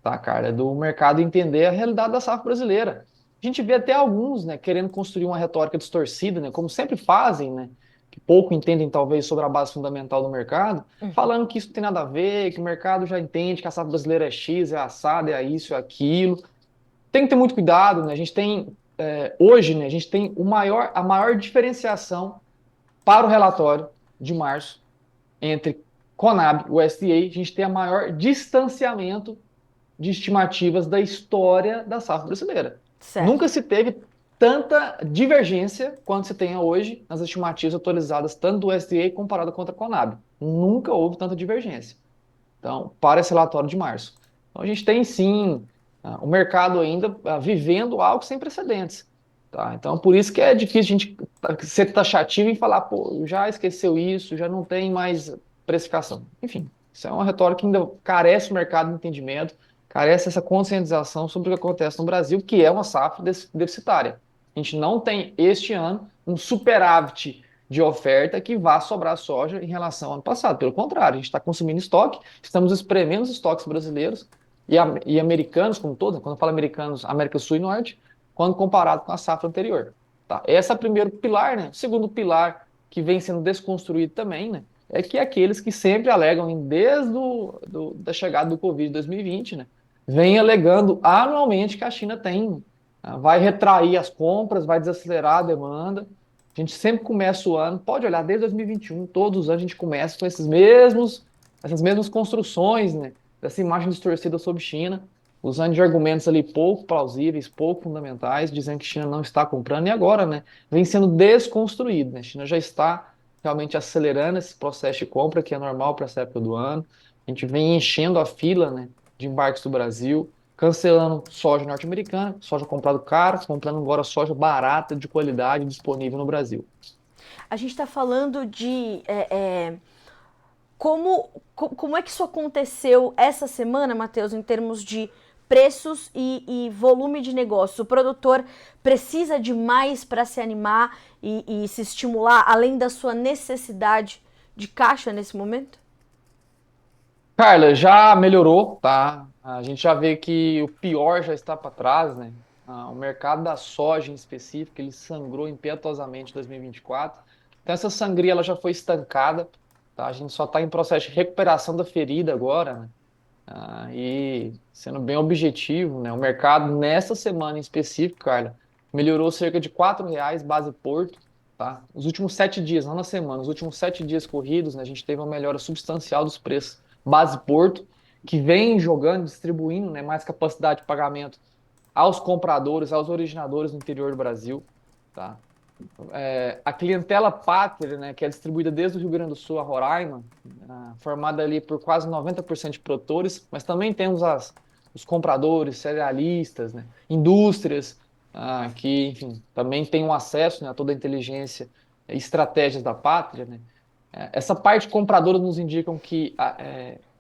tá, Carla, do mercado entender a realidade da safra brasileira. A gente vê até alguns, né, querendo construir uma retórica distorcida, né, como sempre fazem, né, que pouco entendem talvez sobre a base fundamental do mercado, falando que isso não tem nada a ver, que o mercado já entende que a safra brasileira é X, é assada, é isso, é aquilo. Tem que ter muito cuidado, né? A gente tem hoje, né? A gente tem a maior diferenciação para o relatório de março entre Conab e o USDA. A gente tem a maior distanciamento de estimativas da história da safra brasileira. Certo. Nunca se teve tanta divergência quanto se tem hoje nas estimativas atualizadas tanto do USDA comparado com a Conab. Nunca houve tanta divergência. Então, para esse relatório de março. Então, a gente tem sim o mercado ainda vivendo algo sem precedentes. Tá? Então, por isso que é difícil a gente ser taxativo e falar, pô, já esqueceu isso, já não tem mais precificação. Enfim, isso é uma retórica que ainda carece o mercado de entendimento, carece essa conscientização sobre o que acontece no Brasil, que é uma safra deficitária. A gente não tem este ano um superávit de oferta que vá sobrar soja em relação ao ano passado. Pelo contrário, a gente está consumindo estoque, estamos espremendo os estoques brasileiros e americanos, como todos, quando eu falo americanos, América Sul e Norte, quando comparado com a safra anterior. Tá? Esse é o primeiro pilar, né? O segundo pilar, que vem sendo desconstruído também, né? É que aqueles que sempre alegam, desde da chegada do Covid em 2020, né? Vem alegando anualmente que a China vai retrair as compras, vai desacelerar a demanda. A gente sempre começa o ano, pode olhar desde 2021, todos os anos a gente começa com essas mesmas construções, né? Dessa imagem distorcida sobre China, usando de argumentos ali pouco plausíveis, pouco fundamentais, dizendo que China não está comprando, e agora, né, vem sendo desconstruído, né? A China já está realmente acelerando esse processo de compra, que é normal para essa época do ano. A gente vem enchendo a fila, né, de embarques do Brasil, cancelando soja norte-americana, soja comprado cara, comprando agora soja barata, de qualidade, disponível no Brasil. A gente está falando de como é que isso aconteceu essa semana, Matheus, em termos de preços e volume de negócio. O produtor precisa de mais para se animar e se estimular, além da sua necessidade de caixa nesse momento? Carla, já melhorou, tá? A gente já vê que o pior já está para trás, né? O mercado da soja em específico, ele sangrou impetuosamente em 2024. Então essa sangria ela já foi estancada, tá? A gente só está em processo de recuperação da ferida agora, né? E sendo bem objetivo, né? O mercado nessa semana em específico, Carla, melhorou cerca de R$ 4 base Porto, tá? Os últimos 7 dias, não na semana, os últimos 7 dias corridos, né? A gente teve uma melhora substancial dos preços base Porto, que vem jogando, distribuindo, né, mais capacidade de pagamento aos compradores, aos originadores no interior do Brasil, tá? A clientela pátria, né, que é distribuída desde o Rio Grande do Sul a Roraima, formada ali por quase 90% de produtores, mas também temos os compradores, cerealistas, né, indústrias, que, enfim, também têm um acesso, né, a toda a inteligência e estratégias da pátria, né? Essa parte compradora nos indicam que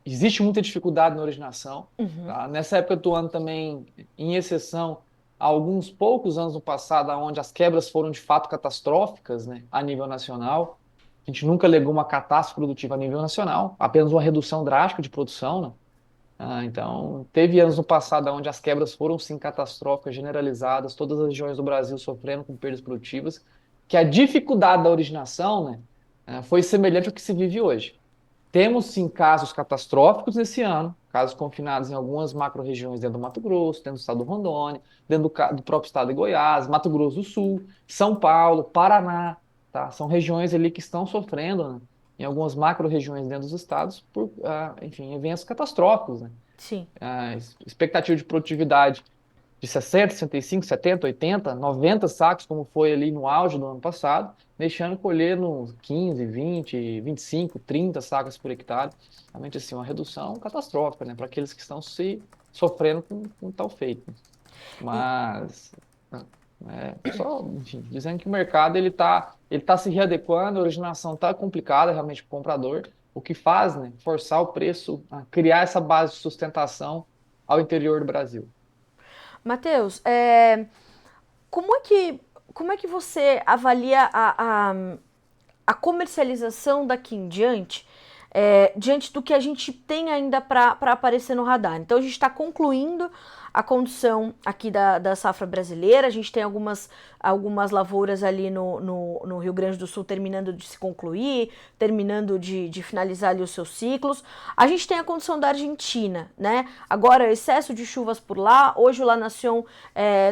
existe muita dificuldade na originação. Tá? Nessa época do ano também, em exceção, há alguns poucos anos no passado, onde as quebras foram de fato catastróficas, né, a nível nacional. A gente nunca alegou uma catástrofe produtiva a nível nacional, apenas uma redução drástica de produção, né? Então, teve anos no passado onde as quebras foram sim catastróficas, generalizadas, todas as regiões do Brasil sofrendo com perdas produtivas, que a dificuldade da originação, né, foi semelhante ao que se vive hoje. Temos sim casos catastróficos nesse ano, casos confinados em algumas macro-regiões dentro do Mato Grosso, dentro do estado do Rondônia, dentro do próprio estado de Goiás, Mato Grosso do Sul, São Paulo, Paraná, tá? São regiões ali que estão sofrendo, né, em algumas macro-regiões dentro dos estados por, enfim, eventos catastróficos, né? Sim. Expectativa de produtividade de 60, 65, 70, 80, 90 sacos, como foi ali no auge do ano passado, deixando colher nos 15, 20, 25, 30 sacas por hectare. Realmente, assim, uma redução catastrófica, né, para aqueles que estão se sofrendo com tal feito. Mas, só, enfim, dizendo que o mercado ele tá se readequando, a originação está complicada realmente para o comprador, o que faz, né, forçar o preço a criar essa base de sustentação ao interior do Brasil. Matheus, como é que, como é que você avalia a comercialização daqui em diante, diante do que a gente tem ainda para aparecer no radar? Então, a gente está concluindo a condução aqui da safra brasileira, a gente tem algumas lavouras ali no Rio Grande do Sul terminando de se concluir, terminando de finalizar ali os seus ciclos. A gente tem a condição da Argentina, né? Agora, excesso de chuvas por lá. Hoje o La Nación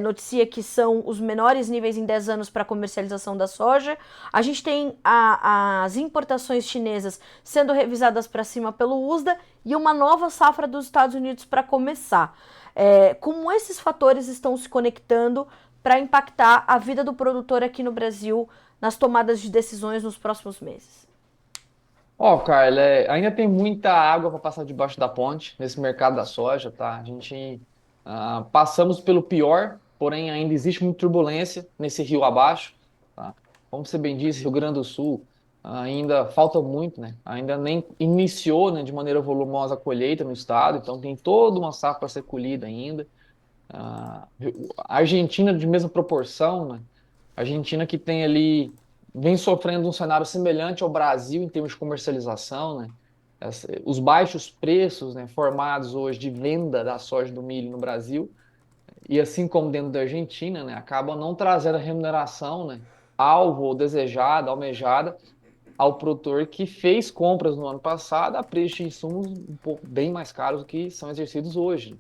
noticia que são os menores níveis em 10 anos para comercialização da soja. A gente tem as importações chinesas sendo revisadas para cima pelo USDA e uma nova safra dos Estados Unidos para começar. Como esses fatores estão se conectando para impactar a vida do produtor aqui no Brasil nas tomadas de decisões nos próximos meses? Carla, ainda tem muita água para passar debaixo da ponte nesse mercado da soja, tá? A gente passamos pelo pior, porém ainda existe muita turbulência nesse rio abaixo, tá? Como você bem disse, Rio Grande do Sul ainda falta muito, né? Ainda nem iniciou, né, de maneira volumosa a colheita no estado, então tem toda uma safra para ser colhida ainda. A Argentina de mesma proporção, né? A Argentina que tem ali, vem sofrendo um cenário semelhante ao Brasil em termos de comercialização, né? Os baixos preços, né, formados hoje de venda da soja e do milho no Brasil, e assim como dentro da Argentina, né, acabam não trazendo a remuneração, né, alvo ou desejada, almejada, ao produtor que fez compras no ano passado a preços de insumos um pouco bem mais caros do que são exercidos hoje.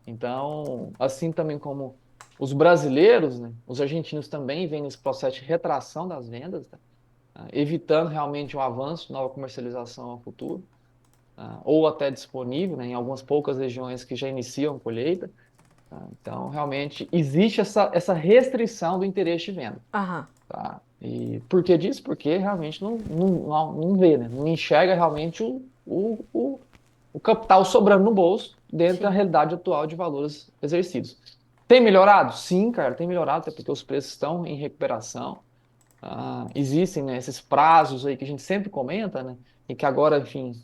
Então, assim também como os brasileiros, né, os argentinos também vêm nesse processo de retração das vendas, tá? Evitando realmente um avanço, nova comercialização ao futuro, ou até disponível, né, em algumas poucas regiões que já iniciam a colheita. Então, realmente, existe essa restrição do interesse de venda. Aham. Tá? E por que disso? Porque realmente não vê, né? Não enxerga realmente o capital sobrando no bolso dentro Sim. da realidade atual de valores exercidos. Tem melhorado? Sim, cara, tem melhorado, até porque os preços estão em recuperação. Existem, né, esses prazos aí que a gente sempre comenta, né? E que agora, enfim,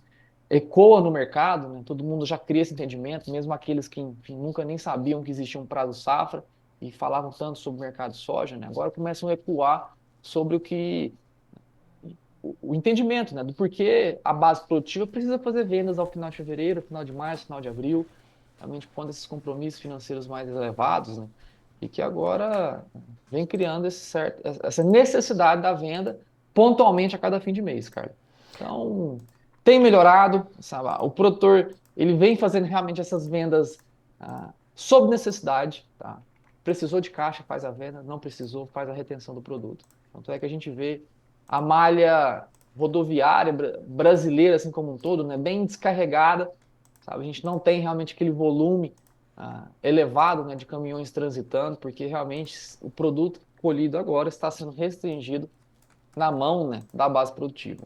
ecoa no mercado, né? Todo mundo já cria esse entendimento, mesmo aqueles que, enfim, nunca nem sabiam que existia um prazo safra e falavam tanto sobre o mercado de soja, né? Agora começam a ecoar sobre o entendimento, né, do porquê a base produtiva precisa fazer vendas ao final de fevereiro, final de março, final de abril, realmente quando esses compromissos financeiros mais elevados, né, e que agora vem criando essa necessidade da venda pontualmente a cada fim de mês, cara. Então, tem melhorado, sabe? O produtor, ele vem fazendo realmente essas vendas sob necessidade, tá? Precisou de caixa, faz a venda, não precisou, faz a retenção do produto. Tanto é que a gente vê a malha rodoviária brasileira, assim como um todo, né, bem descarregada, sabe? A gente não tem realmente aquele volume elevado, né, de caminhões transitando, porque realmente o produto colhido agora está sendo restringido na mão, né, da base produtiva.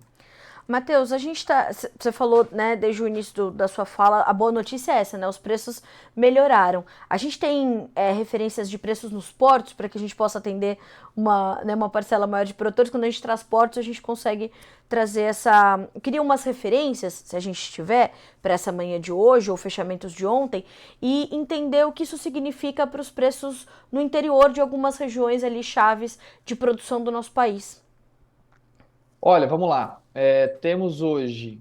Matheus, a gente tá. Você falou, né, desde o início da sua fala, a boa notícia é essa, né? Os preços melhoraram. A gente tem referências de preços nos portos para que a gente possa atender uma parcela maior de produtores. Quando a gente traz portos, a gente consegue trazer essa. Eu queria umas referências, se a gente tiver, para essa manhã de hoje ou fechamentos de ontem, e entender o que isso significa para os preços no interior de algumas regiões ali chaves de produção do nosso país. Olha, vamos lá. Temos hoje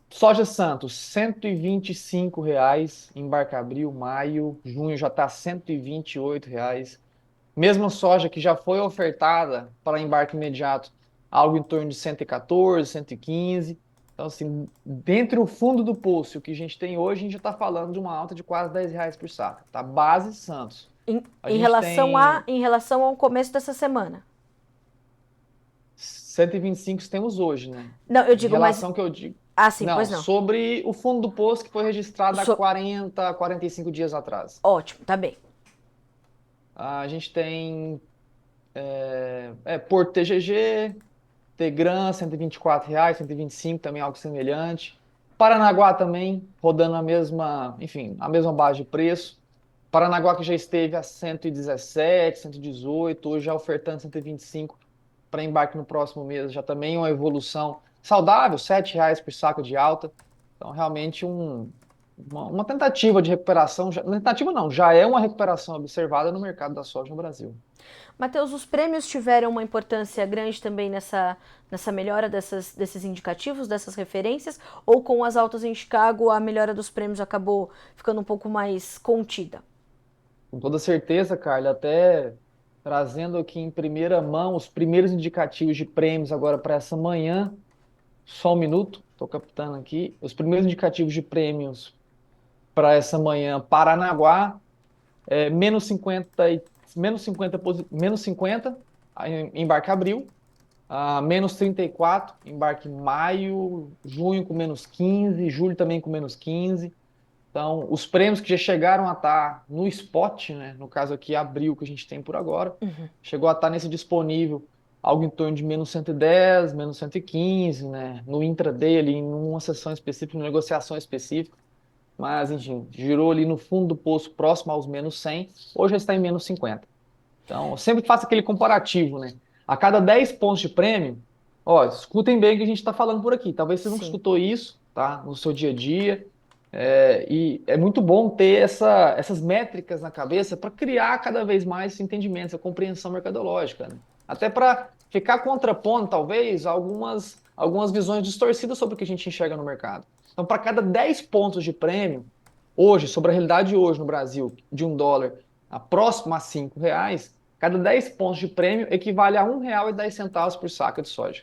soja Santos, R$ 125 embarque abril, maio, junho já está R$ 128. Mesma soja que já foi ofertada para embarque imediato, algo em torno de 114, 115. Então, assim, dentre o fundo do poço e o que a gente tem hoje, a gente já está falando de uma alta de quase R$ 10 por saca. Tá? Base Santos. A Em gente relação tem em relação ao começo dessa semana. 125 temos hoje, né? Não, eu Em digo, mas. relação que eu digo. Ah, sim, Não, pois não. sobre o fundo do poço que foi registrado há So- 40, 45 dias atrás. Ótimo, tá bem. A gente tem Porto TGG, Tegran, R$ 124, 125 também algo semelhante. Paranaguá também, rodando a mesma, enfim, a mesma base de preço. Paranaguá que já esteve a 117, 118, hoje já ofertando 125 para embarque no próximo mês, já também uma evolução saudável, R$ 7 por saco de alta. Então, realmente uma tentativa de recuperação, tentativa não, já é uma recuperação observada no mercado da soja no Brasil. Matheus, os prêmios tiveram uma importância grande também nessa melhora desses indicativos, dessas referências, ou com as altas em Chicago a melhora dos prêmios acabou ficando um pouco mais contida? Com toda certeza, Carla, até trazendo aqui em primeira mão os primeiros indicativos de prêmios agora para essa manhã. Só um minuto, estou captando aqui. Os primeiros indicativos de prêmios para essa manhã, Paranaguá, menos 50, menos 50 embarque abril, menos 34 embarque maio, junho com menos 15, julho também com menos 15. Então, os prêmios que já chegaram a estar no spot, né? No caso aqui, abril, que a gente tem por agora, chegou a estar nesse disponível algo em torno de menos 110, menos 115, né? No intraday, ali, em uma sessão específica, uma negociação específica. Mas, enfim, girou ali no fundo do poço, próximo aos menos 100, hoje já está em menos 50. Então, eu sempre faço aquele comparativo, né? A cada 10 pontos de prêmio, ó, escutem bem o que a gente está falando por aqui. Talvez você nunca Sim. escutou isso, tá? No seu dia a dia. E é muito bom ter essas métricas na cabeça para criar cada vez mais esse entendimento, essa compreensão mercadológica, né? Até para ficar contrapondo, talvez, algumas visões distorcidas sobre o que a gente enxerga no mercado. Então, para cada 10 pontos de prêmio, hoje, sobre a realidade de hoje no Brasil, de $1 próximo a R$ 5, cada 10 pontos de prêmio equivale a R$ 1,10 por saca de soja.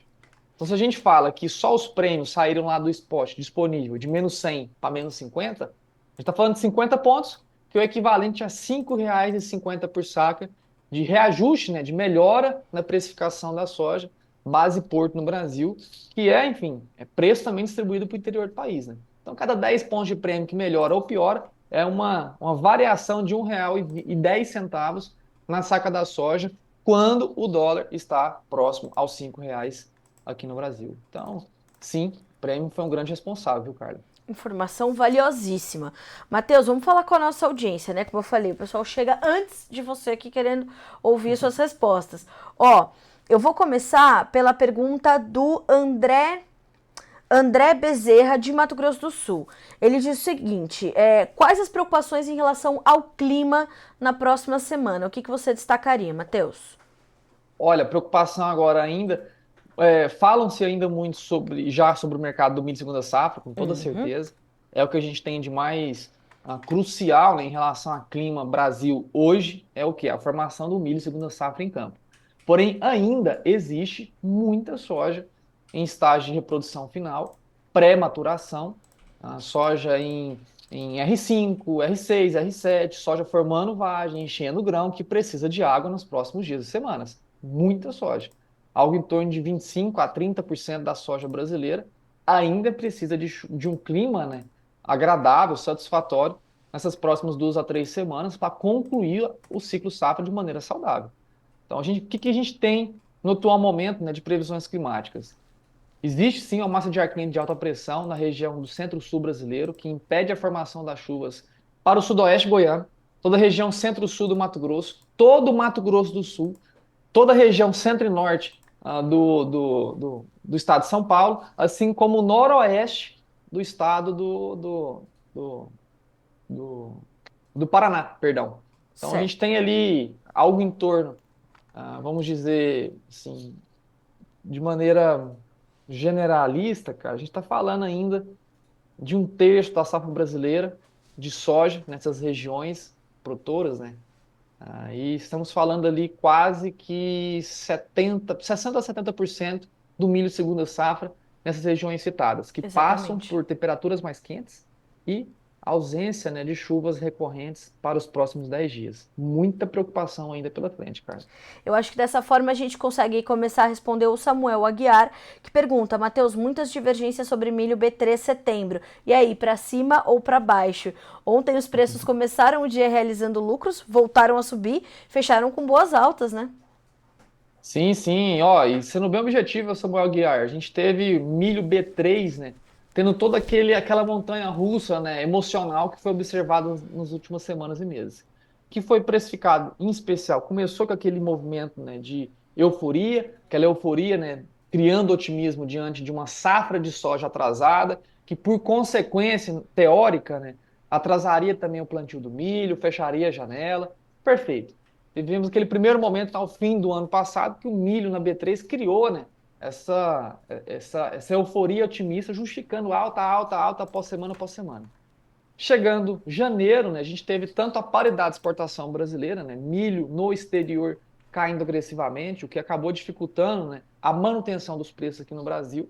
Então, se a gente fala que só os prêmios saíram lá do spot disponível de menos 100 para menos 50, a gente está falando de 50 pontos, que é o equivalente a R$ 5,50 por saca de reajuste, né, de melhora na precificação da soja, base Porto no Brasil, que enfim, é preço também distribuído para o interior do país, né? Então, cada 10 pontos de prêmio que melhora ou piora é uma variação de R$ 1,10 na saca da soja, quando o dólar está próximo aos R$ 5 aqui no Brasil. Então, sim, o prêmio foi um grande responsável, viu, Carla? Informação valiosíssima. Matheus, vamos falar com a nossa audiência, né? Como eu falei, o pessoal chega antes de você aqui querendo ouvir suas respostas. Ó, eu vou começar pela pergunta do André Bezerra, de Mato Grosso do Sul. Ele diz o seguinte: quais as preocupações em relação ao clima na próxima semana? O que você destacaria, Matheus? Olha, preocupação agora ainda. Falam-se ainda muito sobre o mercado do milho segunda safra, com toda certeza. É o que a gente tem de mais crucial, né, em relação ao clima Brasil hoje, é o que? A formação do milho segunda safra em campo. Porém, ainda existe muita soja em estágio de reprodução final, pré-maturação, soja em R5, R6, R7, soja formando vagem, enchendo grão, que precisa de água nos próximos dias e semanas. Muita soja. Algo em torno de 25% a 30% da soja brasileira ainda precisa de um clima, né, agradável, satisfatório, nessas próximas 2 a 3 semanas para concluir o ciclo safra de maneira saudável. Então, o que a gente tem no atual momento, né, de previsões climáticas? Existe sim uma massa de ar quente de alta pressão na região do centro-sul brasileiro, que impede a formação das chuvas para o sudoeste goiano, toda a região centro-sul do Mato Grosso, todo o Mato Grosso do Sul, toda a região centro e norte do estado de São Paulo, assim como o noroeste do estado do, do, do Paraná, perdão. Então a gente Certo. tem ali algo em torno, vamos dizer assim, de maneira generalista, cara, a gente está falando ainda de um terço da safra brasileira de soja nessas regiões produtoras, né? E estamos falando ali quase que 60 a 70% do milho segunda safra nessas regiões citadas, que passam Exatamente. por temperaturas mais quentes e ausência, né, de chuvas recorrentes para os próximos 10 dias. Muita preocupação ainda pela frente, cara. Eu acho que dessa forma a gente consegue começar a responder o Samuel Aguiar, que pergunta: Matheus, muitas divergências sobre milho B3 setembro. E aí, para cima ou para baixo? Ontem os preços começaram o dia realizando lucros, voltaram a subir, fecharam com boas altas, né? Sim, sim, ó, e sendo bem objetivo, Samuel Guiar, a gente teve milho B3, né, tendo toda aquela montanha russa, né, emocional que foi observada nas últimas semanas e meses, que foi precificado, em especial, começou com aquele movimento, né, de euforia, aquela euforia, né, criando otimismo diante de uma safra de soja atrasada, que por consequência teórica, né, atrasaria também o plantio do milho, fecharia a janela, perfeito. Tivemos aquele primeiro momento ao fim do ano passado que o milho na B3 criou, né, essa euforia otimista, justificando alta, alta, alta após semana. Chegando janeiro, né, a gente teve tanto a paridade de exportação brasileira, né, milho no exterior caindo agressivamente, o que acabou dificultando, né, a manutenção dos preços aqui no Brasil.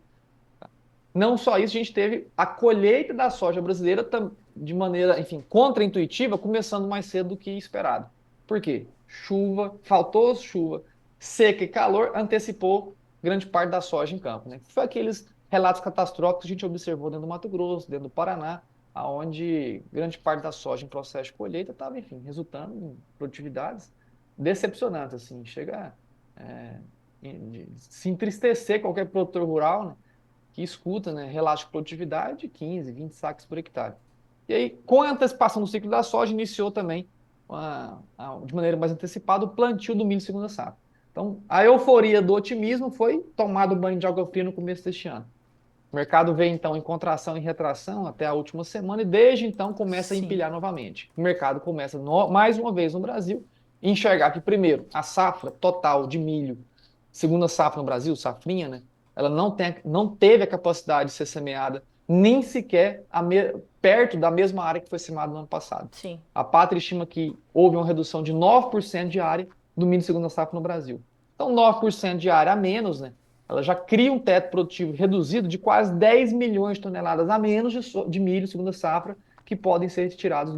Não só isso, a gente teve a colheita da soja brasileira de maneira, enfim, contra-intuitiva, começando mais cedo do que esperado. Por quê? Chuva, faltou chuva, seca e calor antecipou grande parte da soja em campo, né? Foi aqueles relatos catastróficos que a gente observou dentro do Mato Grosso, dentro do Paraná, aonde grande parte da soja em processo de colheita estava, enfim, resultando em produtividades decepcionantes, assim, chega de se entristecer qualquer produtor rural, né, que escuta, né, relatos de produtividade de 15, 20 sacos por hectare. E aí, com a antecipação do ciclo da soja, iniciou também, de maneira mais antecipada, o plantio do milho segunda safra. Então, a euforia do otimismo foi tomado banho de água fria no começo deste ano. O mercado veio, então, em contração e retração até a última semana e, desde então, começa a Sim. empilhar novamente. O mercado começa, mais uma vez no Brasil, a enxergar que, primeiro, a safra total de milho, segunda safra no Brasil, safrinha, né? Ela não teve a capacidade de ser semeada nem sequer perto da mesma área que foi semeada no ano passado. Sim. A Pátria estima que houve uma redução de 9% de área do milho segunda safra no Brasil. Então, 9% de área a menos, né? Ela já cria um teto produtivo reduzido de quase 10 milhões de toneladas a menos de milho segunda safra que podem ser retirados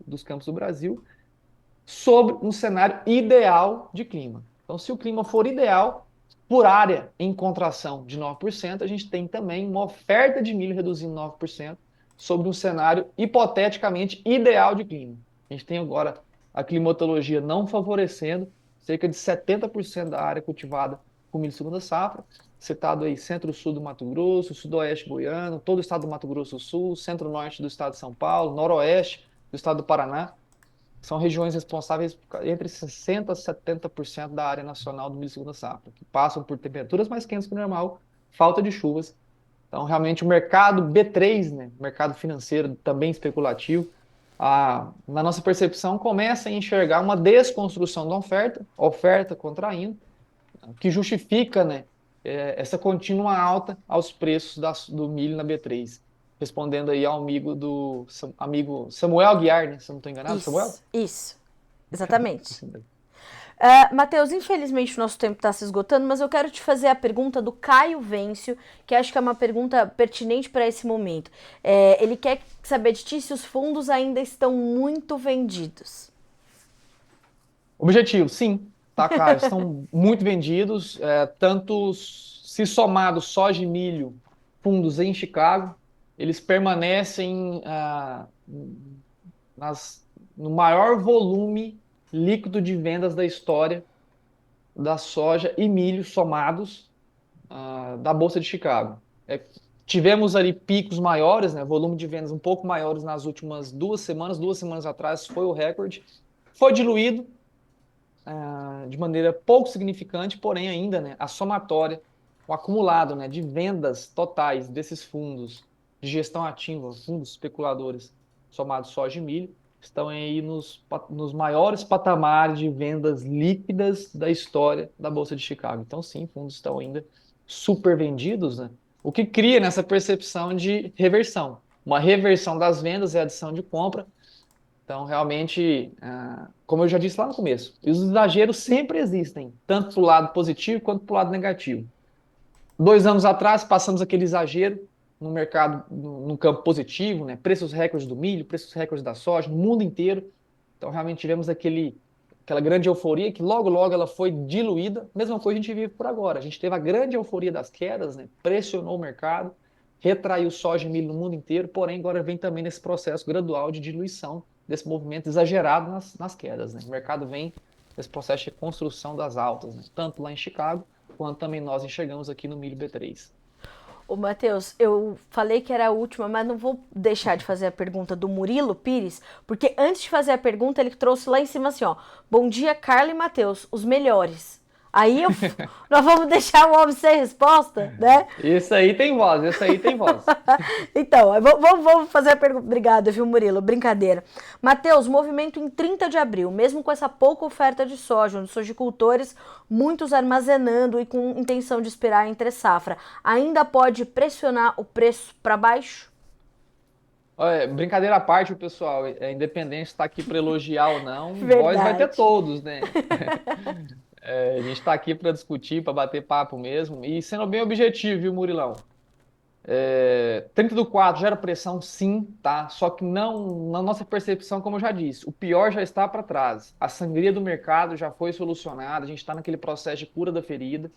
dos campos do Brasil sobre um cenário ideal de clima. Então, se o clima for ideal, por área em contração de 9%, a gente tem também uma oferta de milho reduzindo 9% sobre um cenário hipoteticamente ideal de clima. A gente tem agora a climatologia não favorecendo cerca de 70% da área cultivada com milho segunda safra, citado aí centro-sul do Mato Grosso, sudoeste goiano, todo o estado do Mato Grosso do Sul, centro-norte do estado de São Paulo, noroeste do estado do Paraná. São regiões responsáveis por entre 60% a 70% da área nacional do milho segunda safra, que passam por temperaturas mais quentes que o normal, falta de chuvas. Então, realmente, o mercado B3, né, mercado financeiro também especulativo, na nossa percepção, começa a enxergar uma desconstrução da oferta contraindo, que justifica, né, essa contínua alta aos preços do milho na B3. Respondendo aí ao amigo Samuel Aguiar, né, se eu não estou enganado, Samuel? Isso. Exatamente. Isso mesmo. Matheus, infelizmente o nosso tempo está se esgotando, mas eu quero te fazer a pergunta do Caio Vêncio, que acho que é uma pergunta pertinente para esse momento. Ele quer saber de ti se os fundos ainda estão muito vendidos. Objetivo, sim, tá, Caio? Estão muito vendidos, tanto se somados soja e milho, fundos em Chicago, eles permanecem no maior volume líquido de vendas da história da soja e milho somados da Bolsa de Chicago. Tivemos ali picos maiores, né, volume de vendas um pouco maiores nas últimas 2 semanas. 2 semanas atrás foi o recorde. Foi diluído de maneira pouco significante, porém ainda, né, a somatória, o acumulado, né, de vendas totais desses fundos de gestão ativa, fundos especuladores, somados soja e milho, estão aí nos maiores patamares de vendas líquidas da história da Bolsa de Chicago. Então, sim, fundos estão ainda super vendidos, né? O que cria nessa percepção de reversão. Uma reversão das vendas é adição de compra. Então, realmente, como eu já disse lá no começo, os exageros sempre existem, tanto para o lado positivo quanto para o lado negativo. 2 anos atrás, passamos aquele exagero no mercado, no campo positivo, né? Preços recordes do milho, preços recordes da soja, no mundo inteiro. Então, realmente tivemos aquela grande euforia que logo, logo ela foi diluída. Mesma coisa a gente vive por agora. A gente teve a grande euforia das quedas, né? Pressionou o mercado, retraiu soja e milho no mundo inteiro, porém agora vem também nesse processo gradual de diluição desse movimento exagerado nas quedas, né? O mercado vem nesse processo de construção das altas, né? Tanto lá em Chicago, quanto também nós enxergamos aqui no milho B3. Ô, Matheus, eu falei que era a última, mas não vou deixar de fazer a pergunta do Murilo Pires, porque antes de fazer a pergunta, ele trouxe lá em cima assim, ó, bom dia, Carla e Matheus, os melhores. Aí nós vamos deixar o homem sem resposta, né? Esse aí tem voz, esse aí tem voz. Então, vamos fazer a pergunta. Obrigado, viu, Murilo? Brincadeira. Matheus, movimento em 30 de abril, mesmo com essa pouca oferta de soja, onde os sojicultores, muitos armazenando e com intenção de esperar entre safra, ainda pode pressionar o preço para baixo? Olha, brincadeira à parte, pessoal, independente se está aqui para elogiar ou não, Verdade. voz vai ter todos, né? A gente está aqui para discutir, para bater papo mesmo, e sendo bem objetivo, viu, Murilão? 30 do 4 gera pressão, sim, tá? Só que não, na nossa percepção, como eu já disse, o pior já está para trás. A sangria do mercado já foi solucionada, a gente está naquele processo de cura da ferida.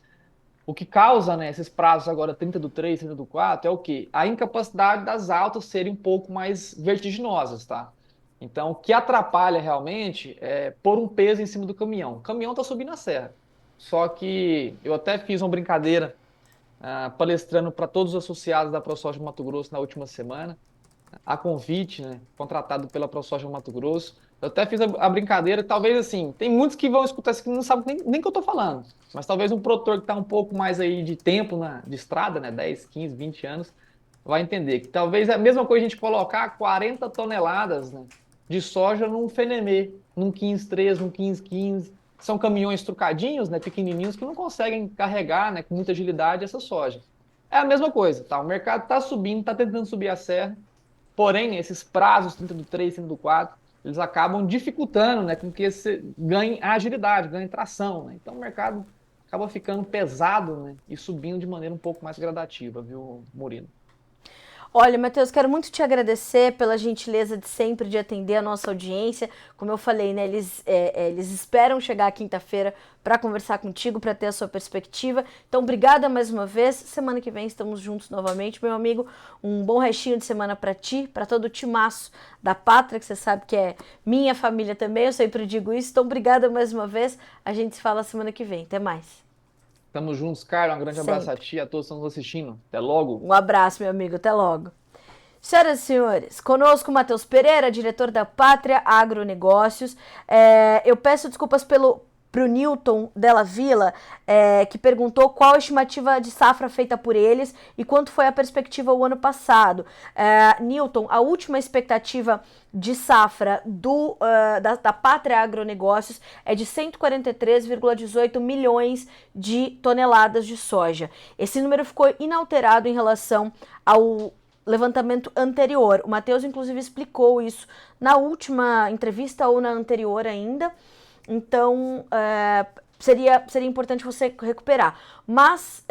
O que causa, né, esses prazos agora 30 do 3, 30 do 4 é o quê? A incapacidade das altas serem um pouco mais vertiginosas, tá? Então, o que atrapalha realmente é pôr um peso em cima do caminhão. O caminhão está subindo a serra. Só que eu até fiz uma brincadeira palestrando para todos os associados da ProSoja Mato Grosso na última semana, a convite, né, contratado pela ProSoja Mato Grosso. Eu até fiz a brincadeira, talvez assim, tem muitos que vão escutar isso que não sabem nem o que eu estou falando, mas talvez um produtor que está um pouco mais aí de tempo de estrada, né, 10, 15, 20 anos, vai entender que talvez é a mesma coisa a gente colocar 40 toneladas, né, de soja num Fenemê, num 15-3, num 15-15. São caminhões trucadinhos, né, pequenininhos, que não conseguem carregar, né, com muita agilidade essa soja. É a mesma coisa, tá? O mercado está subindo, está tentando subir a serra, porém, esses prazos 30 do 3, 30 do 4, eles acabam dificultando, né, com que você ganhe agilidade, ganhe tração, né? Então o mercado acaba ficando pesado, né, e subindo de maneira um pouco mais gradativa, viu, Murilo? Olha, Matheus, quero muito te agradecer pela gentileza de sempre de atender a nossa audiência. Como eu falei, né, eles esperam chegar quinta-feira para conversar contigo, para ter a sua perspectiva. Então, obrigada mais uma vez. Semana que vem estamos juntos novamente, meu amigo. Um bom restinho de semana para ti, para todo o timaço da Pátria, que você sabe que é minha família também, eu sempre digo isso. Então, obrigada mais uma vez. A gente se fala semana que vem. Até mais. Tamo juntos, Carla. Um grande abraço a ti e a todos que estão nos assistindo. Até logo. Um abraço, meu amigo. Até logo. Senhoras e senhores, conosco Matheus Pereira, diretor da Pátria Agronegócios. Eu peço desculpas pro Newton Della Villa, que perguntou qual a estimativa de safra feita por eles e quanto foi a perspectiva o ano passado. Newton, a última expectativa de safra da Pátria Agronegócios é de 143,18 milhões de toneladas de soja. Esse número ficou inalterado em relação ao levantamento anterior. O Matheus, inclusive, explicou isso na última entrevista ou na anterior ainda. Então, seria importante você recuperar. Mas,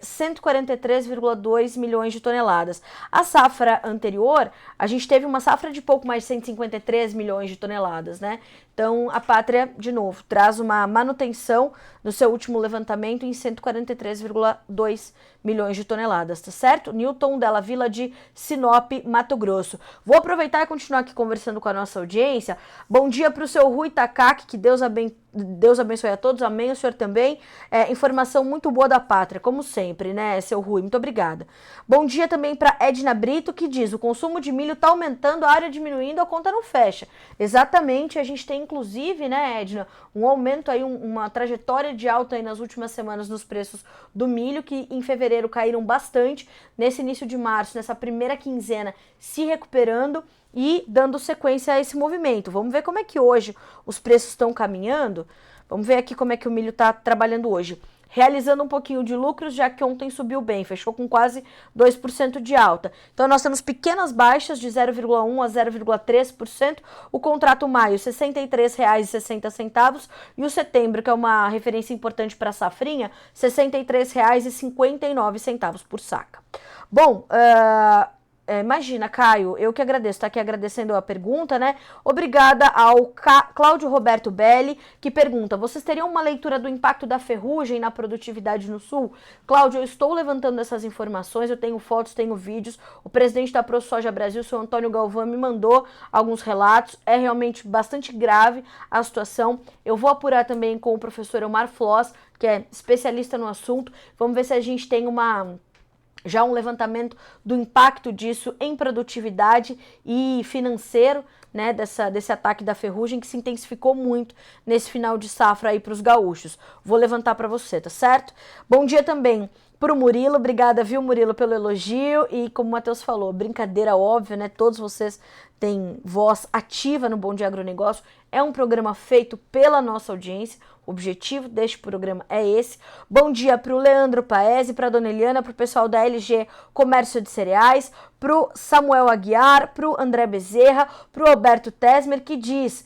143,2 milhões de toneladas. A safra anterior, a gente teve uma safra de pouco mais de 153 milhões de toneladas, né? Então, a Pátria, de novo, traz uma manutenção no seu último levantamento em 143,2 milhões de toneladas, tá certo? Newton Della Vila de Sinop, Mato Grosso. Vou aproveitar e continuar aqui conversando com a nossa audiência. Bom dia para o seu Rui Takaki, que Deus abençoe a todos, amém, o senhor também. Informação muito boa da Pátria, como sempre, né, seu Rui? Muito obrigada. Bom dia também para Edna Brito, que diz: o consumo de milho está aumentando, a área diminuindo, a conta não fecha. Exatamente, a gente tem inclusive, né, Edna, um aumento aí, uma trajetória de alta aí nas últimas semanas nos preços do milho, que em fevereiro caíram bastante, nesse início de março, nessa primeira quinzena, se recuperando e dando sequência a esse movimento. Vamos ver como é que hoje os preços estão caminhando. Vamos ver aqui como é que o milho está trabalhando hoje. Realizando um pouquinho de lucros, já que ontem subiu bem, fechou com quase 2% de alta. Então, nós temos pequenas baixas de 0,1% a 0,3%. O contrato maio, R$ 63,60. E o setembro, que é uma referência importante para a safrinha, R$ 63,59 por saca. Bom, imagina, Caio, eu que agradeço, tá aqui agradecendo a pergunta, né? Obrigada ao Cláudio Roberto Belli, que pergunta: vocês teriam uma leitura do impacto da ferrugem na produtividade no Sul? Cláudio, eu estou levantando essas informações, eu tenho fotos, tenho vídeos. O presidente da ProSoja Brasil, o senhor Antônio Galvão, me mandou alguns relatos. É realmente bastante grave a situação. Eu vou apurar também com o professor Omar Floss, que é especialista no assunto. Vamos ver se a gente tem já um levantamento do impacto disso em produtividade e financeiro, né, desse ataque da ferrugem, que se intensificou muito nesse final de safra aí para os gaúchos. Vou levantar para você, tá certo? Bom dia também pro Murilo, obrigada, viu, Murilo, pelo elogio. E como o Matheus falou, brincadeira óbvia, né, todos vocês têm voz ativa no Bom Dia Agronegócio. É um programa feito pela nossa audiência. O objetivo deste programa é esse. Bom dia para o Leandro Paese, para a Dona Eliana, para o pessoal da LG Comércio de Cereais, para o Samuel Aguiar, para o André Bezerra, para o Alberto Tesmer, que diz: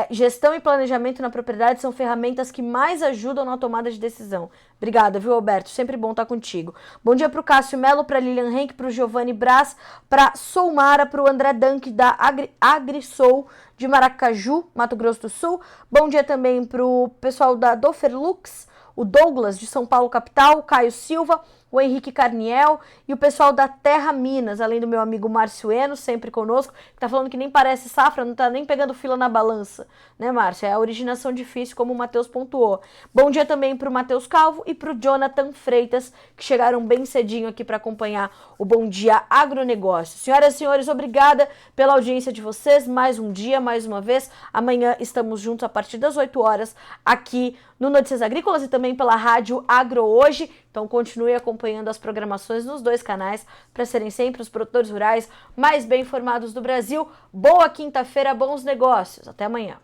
gestão e planejamento na propriedade são ferramentas que mais ajudam na tomada de decisão. Obrigada, viu, Alberto? Sempre bom estar contigo. Bom dia para o Cássio Melo, para Lilian Henk, para o Giovanni Brás, para Soumara, para o André Dank da AgriSou de Maracaju, Mato Grosso do Sul. Bom dia também para o pessoal da Doferlux, o Douglas de São Paulo capital, o Caio Silva, o Henrique Carniel e o pessoal da Terra Minas, além do meu amigo Márcio Eno, sempre conosco, que tá falando que nem parece safra, não tá nem pegando fila na balança, né, Márcio? É a originação difícil, como o Matheus pontuou. Bom dia também pro Matheus Calvo e pro Jonathan Freitas, que chegaram bem cedinho aqui para acompanhar o Bom Dia Agronegócio. Senhoras e senhores, obrigada pela audiência de vocês, mais um dia, mais uma vez. Amanhã estamos juntos a partir das 8 horas aqui no Notícias Agrícolas e também pela Rádio Agro Hoje. Então continue acompanhando as programações nos dois canais para serem sempre os produtores rurais mais bem informados do Brasil. Boa quinta-feira, bons negócios. Até amanhã.